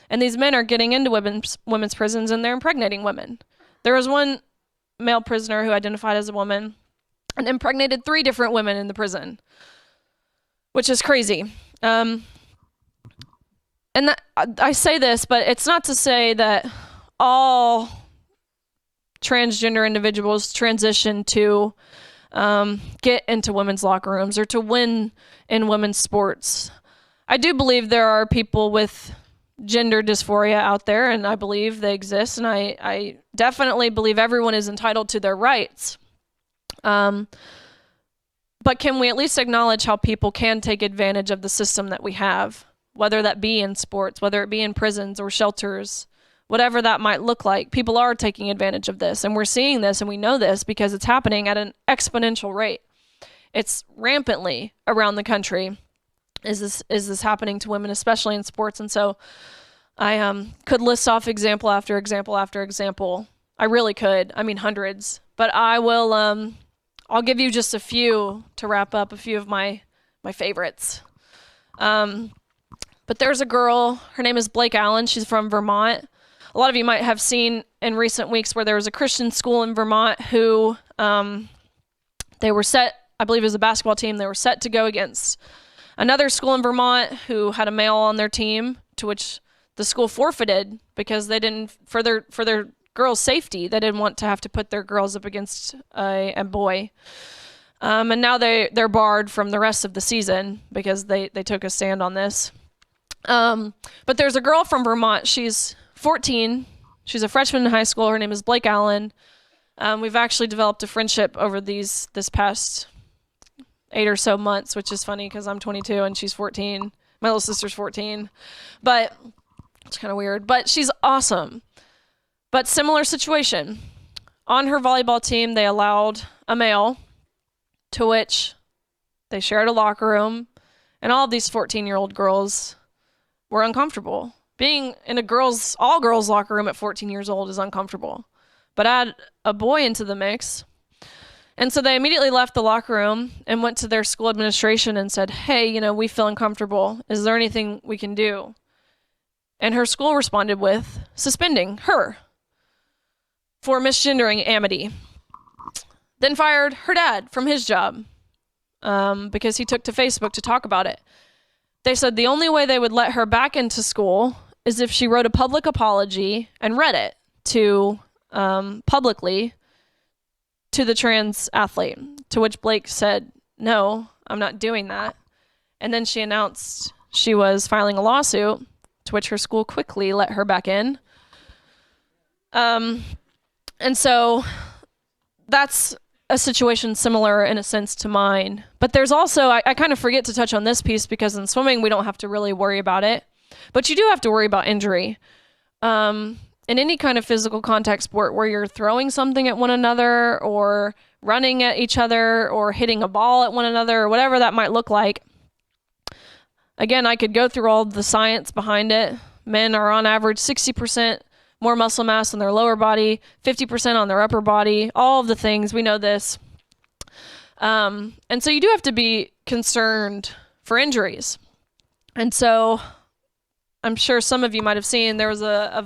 B: And these men are getting into women's prisons, and they're impregnating women. There was one male prisoner who identified as a woman and impregnated 3 different women in the prison, which is crazy. And I say this, but it's not to say that all transgender individuals transition to get into women's locker rooms or to win in women's sports. I do believe there are people with gender dysphoria out there, and I believe they exist, and I definitely believe everyone is entitled to their rights. But can we at least acknowledge how people can take advantage of the system that we have, whether that be in sports, whether it be in prisons or shelters, whatever that might look like? People are taking advantage of this, and we're seeing this, and we know this because it's happening at an exponential rate. It's rampantly around the country. Is this happening to women, especially in sports? And so I could list off example after example after example. I really could. Hundreds. But I will I'll give you just a few to wrap up, a few of my favorites. But there's a girl, her name is Blake Allen. She's from Vermont. A lot of you might have seen in recent weeks where there was a Christian school in Vermont who they were set, I believe it was a basketball team, they were set to go against another school in Vermont who had a male on their team, to which the school forfeited because they didn't, for their girls' safety, they didn't want to have to put their girls up against a boy. And now they're barred from the rest of the season because they took a stand on this. But there's a girl from Vermont. She's 14. She's a freshman in high school. Her name is Blake Allen. We've actually developed a friendship over this past 8 or so months, which is funny because I'm 22 and she's 14. My little sister's 14. But it's kind of weird. But she's awesome. But similar situation. On her volleyball team, they allowed a male, to which they shared a locker room, and all of these 14-year-old girls were uncomfortable. Being in all girls locker room at 14 years old is uncomfortable. But add a boy into the mix. And so they immediately left the locker room and went to their school administration and said, hey, we feel uncomfortable. Is there anything we can do? And her school responded with suspending her for misgendering Amity. Then fired her dad from his job because he took to Facebook to talk about it. They said the only way they would let her back into school is if she wrote a public apology and read it to publicly to the trans athlete, to which Blake said, no, I'm not doing that. And then she announced she was filing a lawsuit, to which her school quickly let her back in. And so that's a situation similar in a sense to mine. But there's also, I kind of forget to touch on this piece because in swimming, we don't have to really worry about it. But you do have to worry about injury. In in any kind of physical contact sport where you're throwing something at one another or running at each other or hitting a ball at one another or whatever that might look like. Again, I could go through all the science behind it. Men are on average 60% more muscle mass in their lower body, 50% on their upper body, all of the things. We know this. And so you do have to be concerned for injuries. And so I'm sure some of you might have seen there was a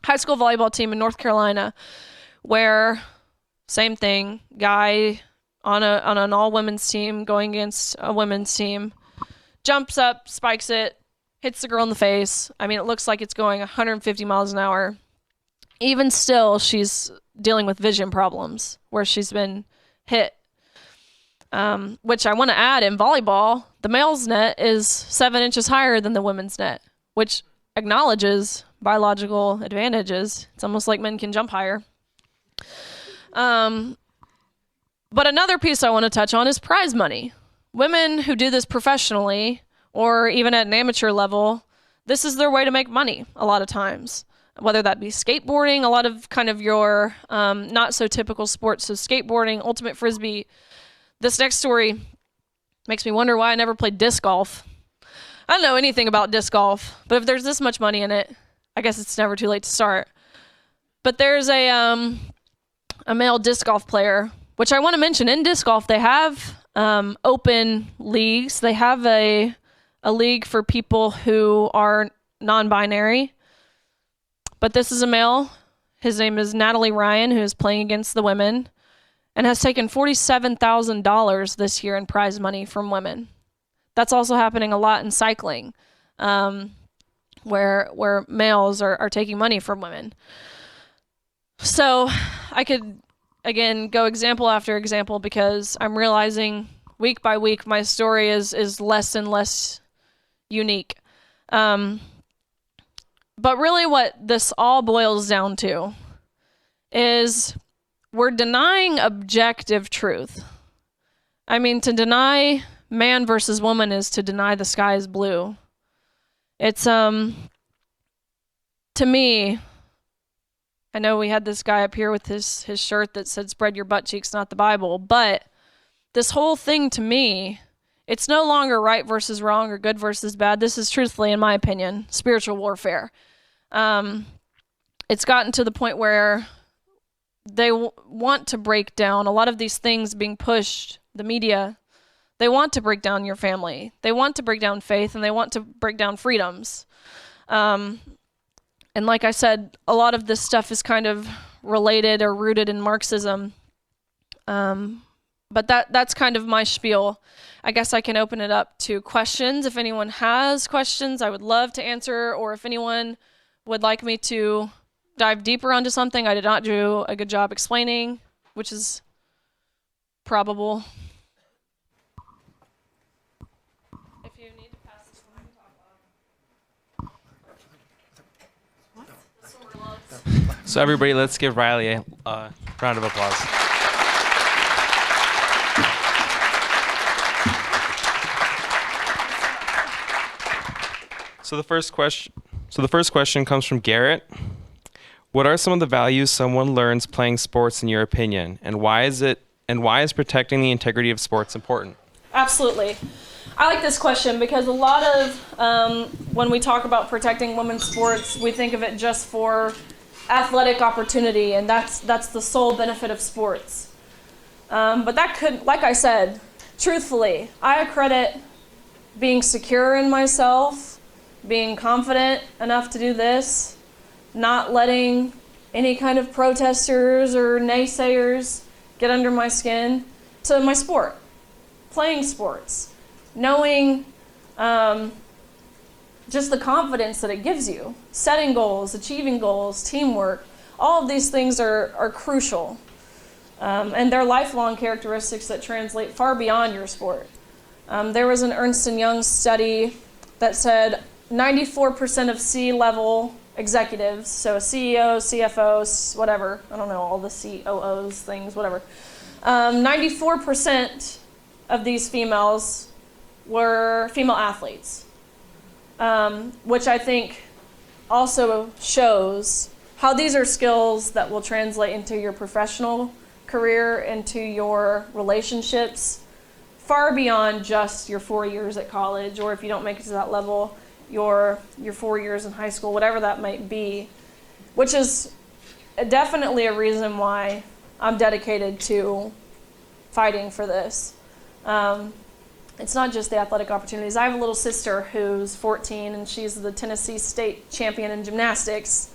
B: high school volleyball team in North Carolina where same thing, guy on an all women's team going against a women's team, jumps up, spikes it, hits the girl in the face. I mean, it looks like it's going 150 miles an hour. Even still, she's dealing with vision problems where she's been hit. Which I want to add, in volleyball, the male's net is 7 inches higher than the women's net, which acknowledges biological advantages. It's almost like men can jump higher. But another piece I want to touch on is prize money. Women who do this professionally or even at an amateur level, this is their way to make money a lot of times, whether that be skateboarding, a lot of kind of your not so typical sports, so skateboarding, ultimate frisbee. This next story makes me wonder why I never played disc golf. I don't know anything about disc golf, but if there's this much money in it, I guess it's never too late to start. But there's a male disc golf player, which I want to mention. In disc golf, they have open leagues. They have a league for people who are non-binary. But this is a male. His name is Natalie Ryan, who is playing against the women and has taken $47,000 this year in prize money from women. That's also happening a lot in cycling, where males are taking money from women. So I could, again, go example after example because I'm realizing week by week my story is less and less unique. But really what this all boils down to is we're denying objective truth. I mean, to deny man versus woman is to deny the sky is blue. It's, to me, I know we had this guy up here with his shirt that said, "Spread your butt cheeks, not the Bible," but this whole thing to me, it's no longer right versus wrong or good versus bad. This is truthfully, in my opinion, spiritual warfare. It's gotten to the point where they want to break down a lot of these things being pushed, the media. They want to break down your family. They want to break down faith, and they want to break down freedoms. And like I said, a lot of this stuff is kind of related or rooted in Marxism. But that's kind of my spiel. I guess I can open it up to questions. If anyone has questions, I would love to answer, or if anyone would like me to dive deeper onto something I did not do a good job explaining, which is probable. If you need to pass this one, talk about.
C: So everybody, let's give Riley a round of applause. So the first question comes from Garrett. What are some of the values someone learns playing sports in your opinion, and why is protecting the integrity of sports important?
B: Absolutely. I like this question because a lot of when we talk about protecting women's sports, we think of it just for athletic opportunity, and that's the sole benefit of sports. But that could, like I said, truthfully, I accredit being secure in myself, being confident enough to do this, not letting any kind of protesters or naysayers get under my skin, to my sport, playing sports, knowing just the confidence that it gives you, setting goals, achieving goals, teamwork, all of these things are crucial. And they're lifelong characteristics that translate far beyond your sport. There was an Ernst & Young study that said 94% of C-level executives, so CEO, CFO, whatever, I don't know, all the COOs, things, whatever. 94% of these females were female athletes, which I think also shows how these are skills that will translate into your professional career, into your relationships, far beyond just your 4 years at college, or if you don't make it to that level, your 4 years in high school, whatever that might be, which is definitely a reason why I'm dedicated to fighting for this. It's not just the athletic opportunities. I have a little sister who's 14, and she's the Tennessee State champion in gymnastics.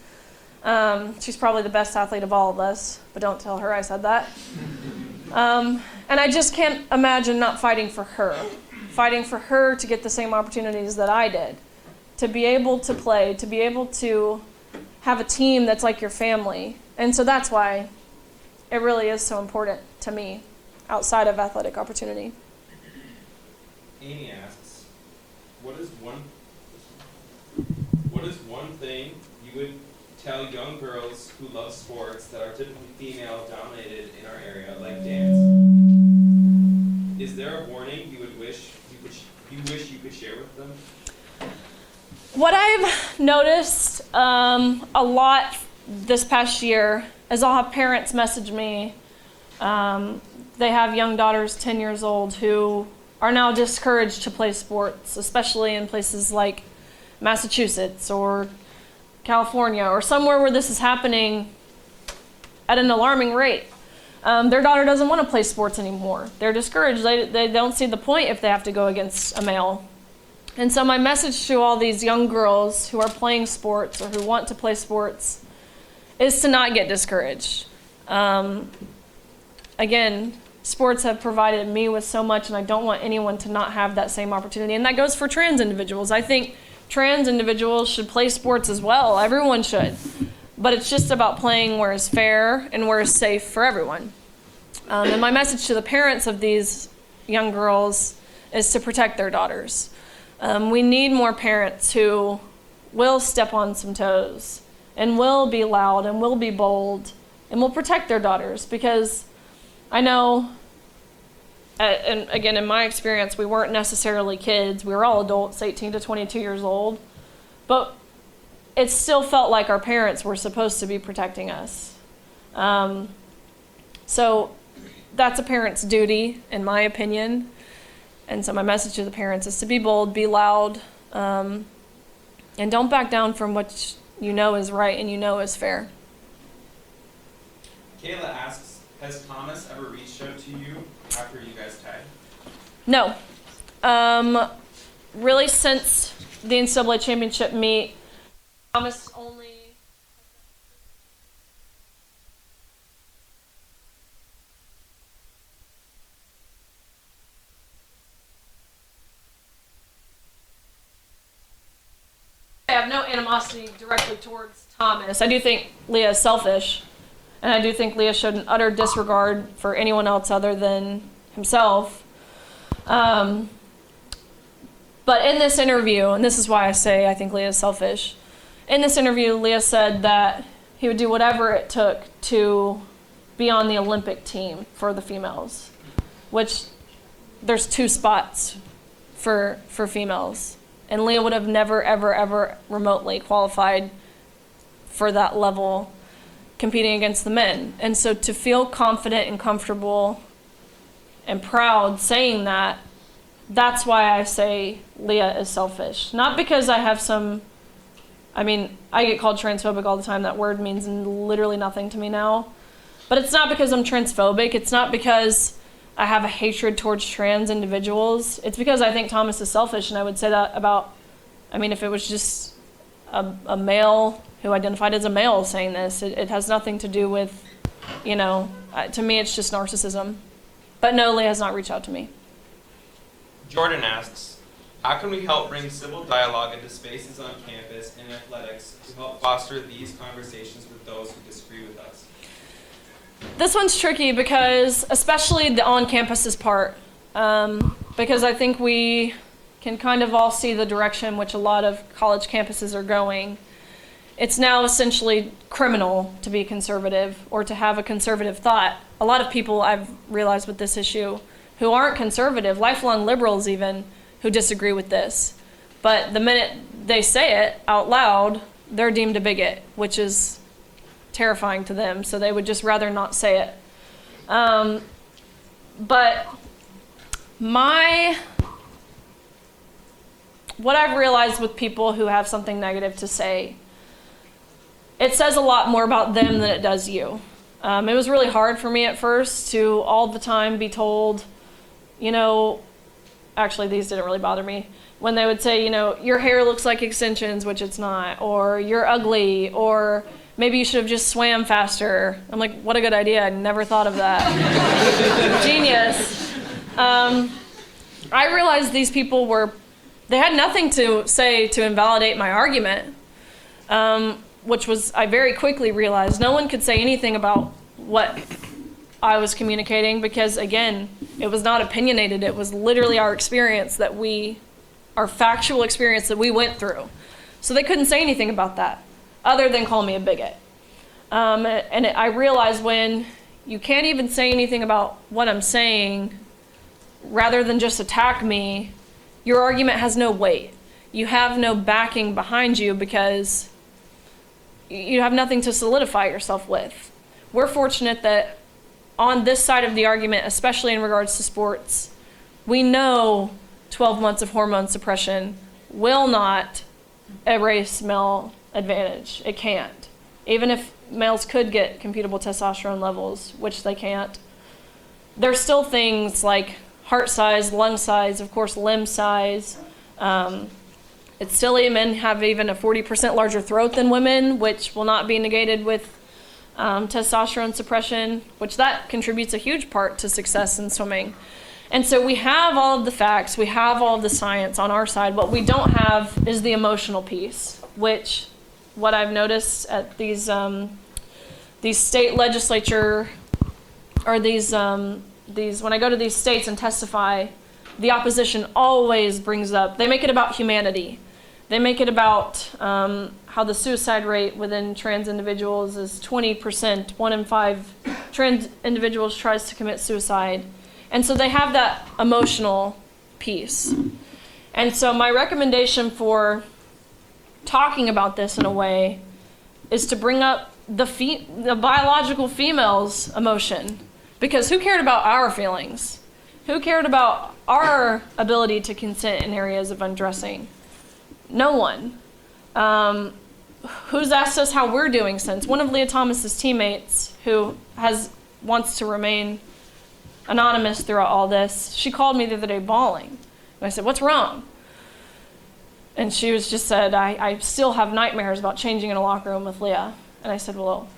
B: She's probably the best athlete of all of us, but don't tell her I said that. And I just can't imagine not fighting for her to get the same opportunities that I did, to be able to play, to be able to have a team that's like your family. And so that's why it really is so important to me outside of athletic opportunity.
C: Amy asks, what is one thing you would tell young girls who love sports that are typically female dominated in our area, like dance? Is there a warning you wish you could share with them?
B: What I've noticed a lot this past year is I'll have parents message me. They have young daughters 10 years old who are now discouraged to play sports, especially in places like Massachusetts or California or somewhere where this is happening at an alarming rate. Their daughter doesn't want to play sports anymore. They're discouraged. They don't see the point if they have to go against a male. And so my message to all these young girls who are playing sports or who want to play sports is to not get discouraged. Again, sports have provided me with so much, and I don't want anyone to not have that same opportunity. And that goes for trans individuals. I think trans individuals should play sports as well. Everyone should. But it's just about playing where it's fair and where it's safe for everyone. And my message to the parents of these young girls is to protect their daughters. We need more parents who will step on some toes and will be loud and will be bold and will protect their daughters, because I know, and again, in my experience, we weren't necessarily kids. We were all adults, 18 to 22 years old. But it still felt like our parents were supposed to be protecting us. So that's a parent's duty, in my opinion. And so my message to the parents is to be bold, be loud, and don't back down from what you know is right and you know is fair.
C: Kayla asks, has Thomas ever reached out to you after you guys tied?
B: No. Really, since the NCAA championship meet, Thomas only... I have no animosity directly towards Thomas. I do think Leah is selfish, and I do think Leah showed an utter disregard for anyone else other than himself. But in this interview, and this is why I say I think Leah is selfish, in this interview, Leah said that he would do whatever it took to be on the Olympic team for the females, which there's 2 spots for females. And Leah would have never, ever, ever remotely qualified for that level competing against the men. And so to feel confident and comfortable and proud saying that, that's why I say Leah is selfish. Not because I have I get called transphobic all the time. That word means literally nothing to me now. But it's not because I'm transphobic. It's not because I have a hatred towards trans individuals. It's because I think Thomas is selfish, and I would say that about, if it was just a male who identified as a male saying this, it has nothing to do with, to me it's just narcissism. But no, Leah has not reached out to me.
C: Jordan asks, how can we help bring civil dialogue into spaces on campus and athletics to help foster these conversations with those who disagree with us?
B: This one's tricky because, especially the on-campuses part, because I think we can kind of all see the direction which a lot of college campuses are going. It's now essentially criminal to be conservative or to have a conservative thought. A lot of people I've realized with this issue who aren't conservative, lifelong liberals even, who disagree with this. But the minute they say it out loud, they're deemed a bigot, which is terrifying to them, so they would just rather not say it. But what I've realized with people who have something negative to say, it says a lot more about them than it does you. It was really hard for me at first to all the time be told, actually these didn't really bother me, when they would say, your hair looks like extensions, which it's not, or you're ugly, or maybe you should have just swam faster. I'm like, what a good idea. I never thought of that. Genius. I realized these people they had nothing to say to invalidate my argument, which was, I very quickly realized no one could say anything about what I was communicating because, again, it was not opinionated. It was literally our experience our factual experience that we went through. So they couldn't say anything about that other than call me a bigot. I realized when you can't even say anything about what I'm saying, rather than just attack me, your argument has no weight. You have no backing behind you because you have nothing to solidify yourself with. We're fortunate that on this side of the argument, especially in regards to sports, we know 12 months of hormone suppression will not erase male advantage. It can't. Even if males could get computable testosterone levels, which they can't, there's still things like heart size, lung size, of course, limb size. It's silly, men have even a 40% larger throat than women, which will not be negated with testosterone suppression, which that contributes a huge part to success in swimming. And so we have all of the facts, we have all of the science on our side. What we don't have is the emotional piece, which what I've noticed at these state legislature, or when I go to these states and testify, the opposition always brings up, they make it about humanity. They make it about how the suicide rate within trans individuals is 20%. 1 in 5 trans individuals tries to commit suicide. And so they have that emotional piece. And so my recommendation for talking about this in a way is to bring up the biological female's emotion. Because who cared about our feelings? Who cared about our ability to consent in areas of undressing? No one. Who's asked us how we're doing since? One of Leah Thomas's teammates, who wants to remain anonymous throughout all this, she called me the other day bawling. And I said, what's wrong? And she just said, I still have nightmares about changing in a locker room with Leah. And I said, well,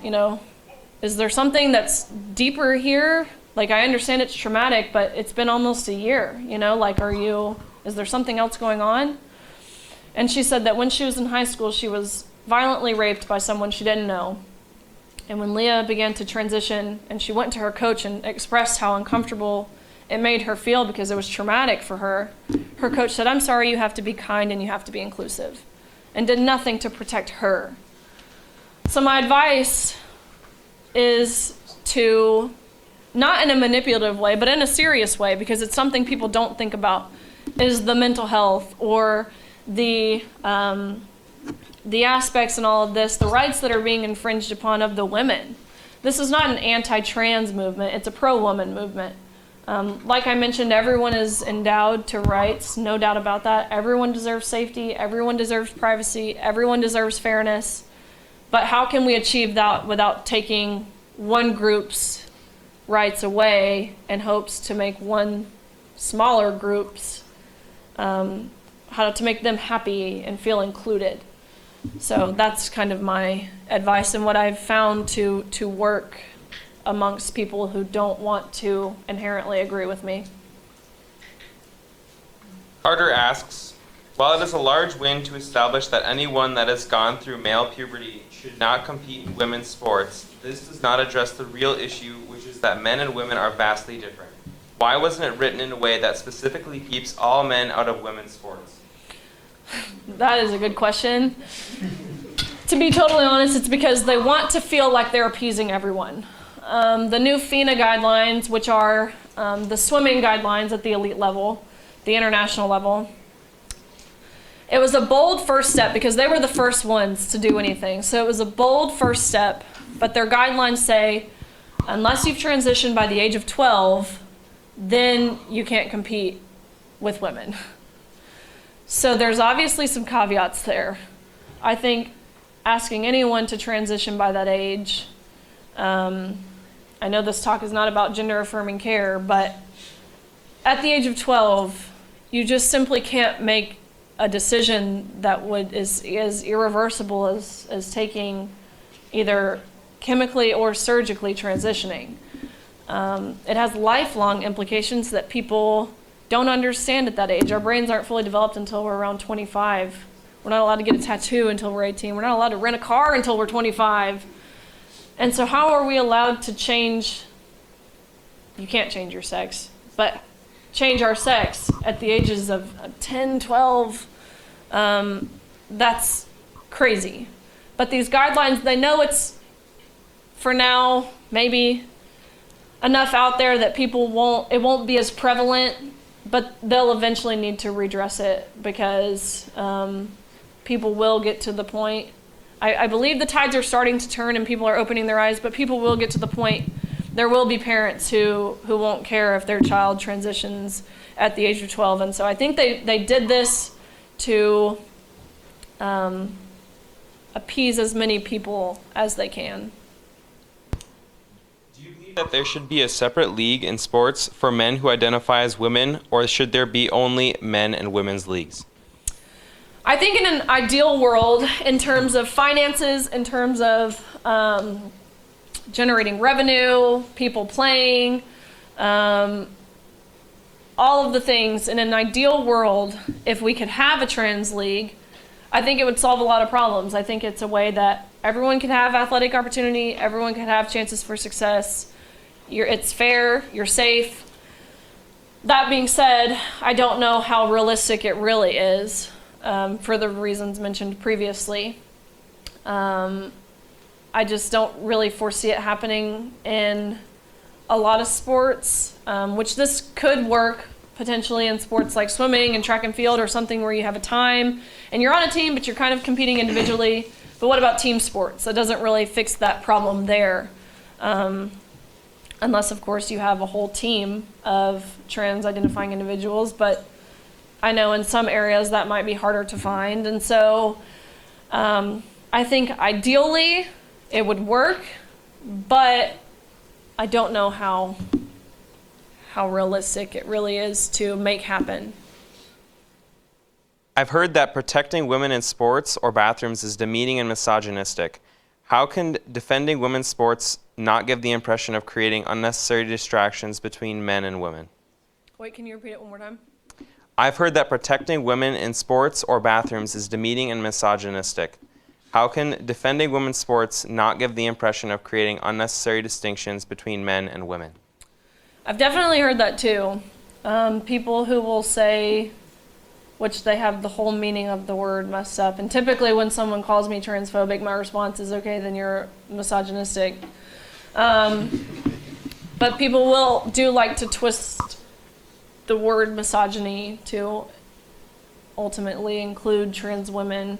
B: is there something that's deeper here? Like, I understand it's traumatic, but it's been almost a year, is there something else going on? And she said that when she was in high school, she was violently raped by someone she didn't know. And when Leah began to transition and she went to her coach and expressed how uncomfortable it made her feel because it was traumatic for her, her coach said, I'm sorry, you have to be kind and you have to be inclusive, and did nothing to protect her. So my advice is to, not in a manipulative way, but in a serious way, because it's something people don't think about, is the mental health or the aspects in all of this, the rights that are being infringed upon of the women. This is not an anti-trans movement, it's a pro-woman movement. Like I mentioned, everyone is endowed to rights, no doubt about that. Everyone deserves safety, everyone deserves privacy, everyone deserves fairness. But how can we achieve that without taking one group's rights away in hopes to make one smaller group's, how to make them happy and feel included? So that's kind of my advice and what I've found to work amongst people who don't want to inherently agree with me.
C: Carter asks, while it is a large win to establish that anyone that has gone through male puberty should not compete in women's sports, this does not address the real issue, which is that men and women are vastly different. Why wasn't it written in a way that specifically keeps all men out of women's sports?
B: That is a good question. To be totally honest, it's because they want to feel like they're appeasing everyone. The new FINA guidelines, which are the swimming guidelines at the elite level, the international level, It was a bold first step because they were the first ones to do anything. So it was a bold first step, but their guidelines say, unless you've transitioned by the age of 12, then you can't compete with women. So there's obviously some caveats there. I think asking anyone to transition by that age, I know this talk is not about gender affirming care, but at the age of 12, you just simply can't make a decision that is irreversible as taking either chemically or surgically transitioning. It has lifelong implications that people don't understand at that age. Our brains aren't fully developed until we're around 25. We're not allowed to get a tattoo until we're 18. We're not allowed to rent a car until we're 25. And so how are we allowed to change? You can't change your sex, but change our sex at the ages of 10, 12. That's crazy. But these guidelines, they know it's, for now, maybe enough out there that it won't be as prevalent, but they'll eventually need to redress it because people will get to the point. I believe the tides are starting to turn and people are opening their eyes, but people will get to the point. There will be parents who won't care if their child transitions at the age of 12. And so I think they did this to appease as many people as they can.
C: Do you believe that there should be a separate league in sports for men who identify as women, or should there be only men and women's leagues?
B: I think in an ideal world, in terms of finances, in terms of generating revenue, people playing, all of the things, in an ideal world, if we could have a trans league, I think it would solve a lot of problems. I think it's a way that everyone could have athletic opportunity, everyone could have chances for success. It's fair, you're safe. That being said, I don't know how realistic it really is. For the reasons mentioned previously. I just don't really foresee it happening in a lot of sports, which this could work potentially in sports like swimming and track and field or something where you have a time and you're on a team, but you're kind of competing individually. But what about team sports? That doesn't really fix that problem there. Unless, of course, you have a whole team of trans identifying individuals, but I know in some areas that might be harder to find. And so I think ideally it would work, but I don't know how realistic it really is to make happen.
C: I've heard that protecting women in sports or bathrooms is demeaning and misogynistic. How can defending women's sports not give the impression of creating unnecessary distractions between men and women?
B: Wait, can you repeat it one more time?
C: I've heard that protecting women in sports or bathrooms is demeaning and misogynistic. How can defending women's sports not give the impression of creating unnecessary distinctions between men and women?
B: I've definitely heard that too. People who will say, which they have the whole meaning of the word messed up. And typically when someone calls me transphobic, my response is, okay, then you're misogynistic. But people do like to twist the word misogyny to ultimately include trans women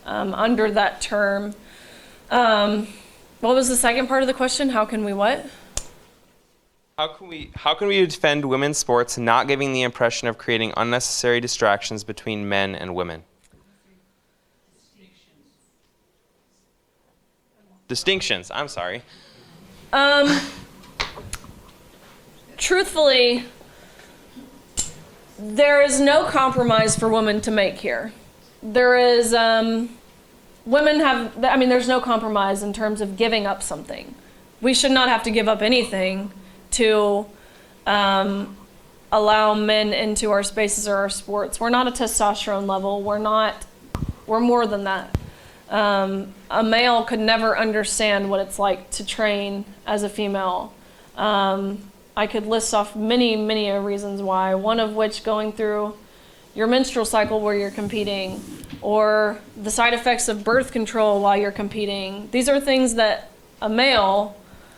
B: under that term. What was the second part of the question? How can we what?
C: How can we defend women's sports not giving the impression of creating unnecessary distractions between men and women? Distinctions, I'm sorry.
B: Truthfully, there is no compromise for women to make here. There is, there's no compromise in terms of giving up something. We should not have to give up anything to allow men into our spaces or our sports. We're not a testosterone level. We're more than that. A male could never understand what it's like to train as a female. I could list off many, many reasons why, one of which going through your menstrual cycle where you're competing, or the side effects of birth control while you're competing. These are things that a male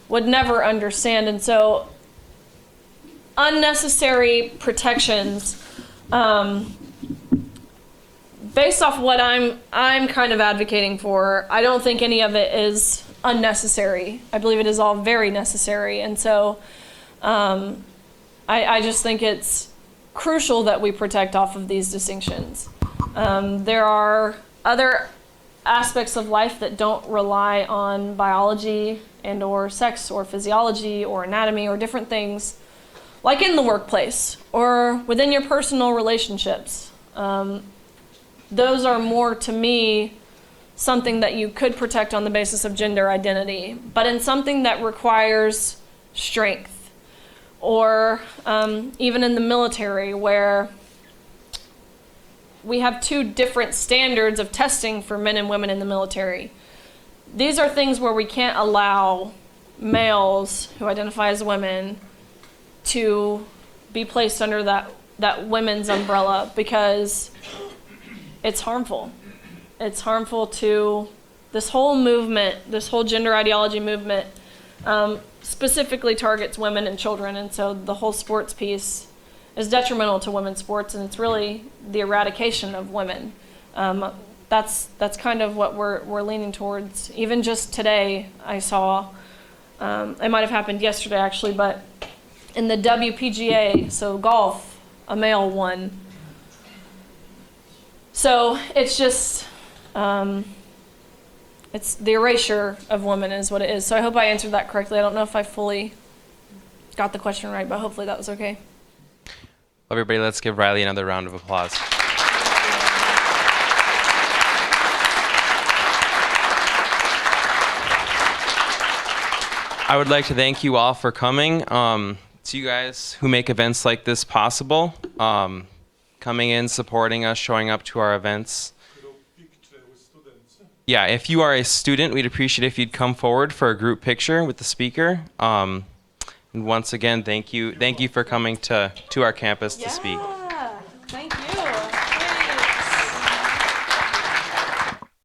B: would never understand. And so unnecessary protections, based off what I'm kind of advocating for, I don't think any of it is unnecessary. I believe it is all very necessary, and so I just think it's crucial that we protect off of these distinctions. There are other aspects of life that don't rely on biology and or sex or physiology or anatomy or different things, like in the workplace or within your personal relationships. Those are more, to me, something that you could protect on the basis of gender identity, but in something that requires strength, or even in the military, where we have two different standards of testing for men and women in the military. These are things where we can't allow males who identify as women to be placed under that women's umbrella, because it's harmful. It's harmful to this whole movement, this whole gender ideology movement, specifically targets women and children, and so the whole sports piece is detrimental to women's sports, and it's really the eradication of women. That's kind of what we're leaning towards. Even just today, I saw, it might have happened yesterday actually, but in the WPGA, so golf, a male won. So it's just, it's the erasure of women is what it is. So I hope I answered that correctly. I don't know if I fully got the question right, but hopefully that was okay.
D: Everybody, let's give Riley another round of applause. I would like to thank you all for coming. To you guys who make events like this possible, coming in, supporting us, showing up to our events. Yeah, if you are a student, we'd appreciate if you'd come forward for a group picture with the speaker. And once again, thank you for coming to our campus to speak.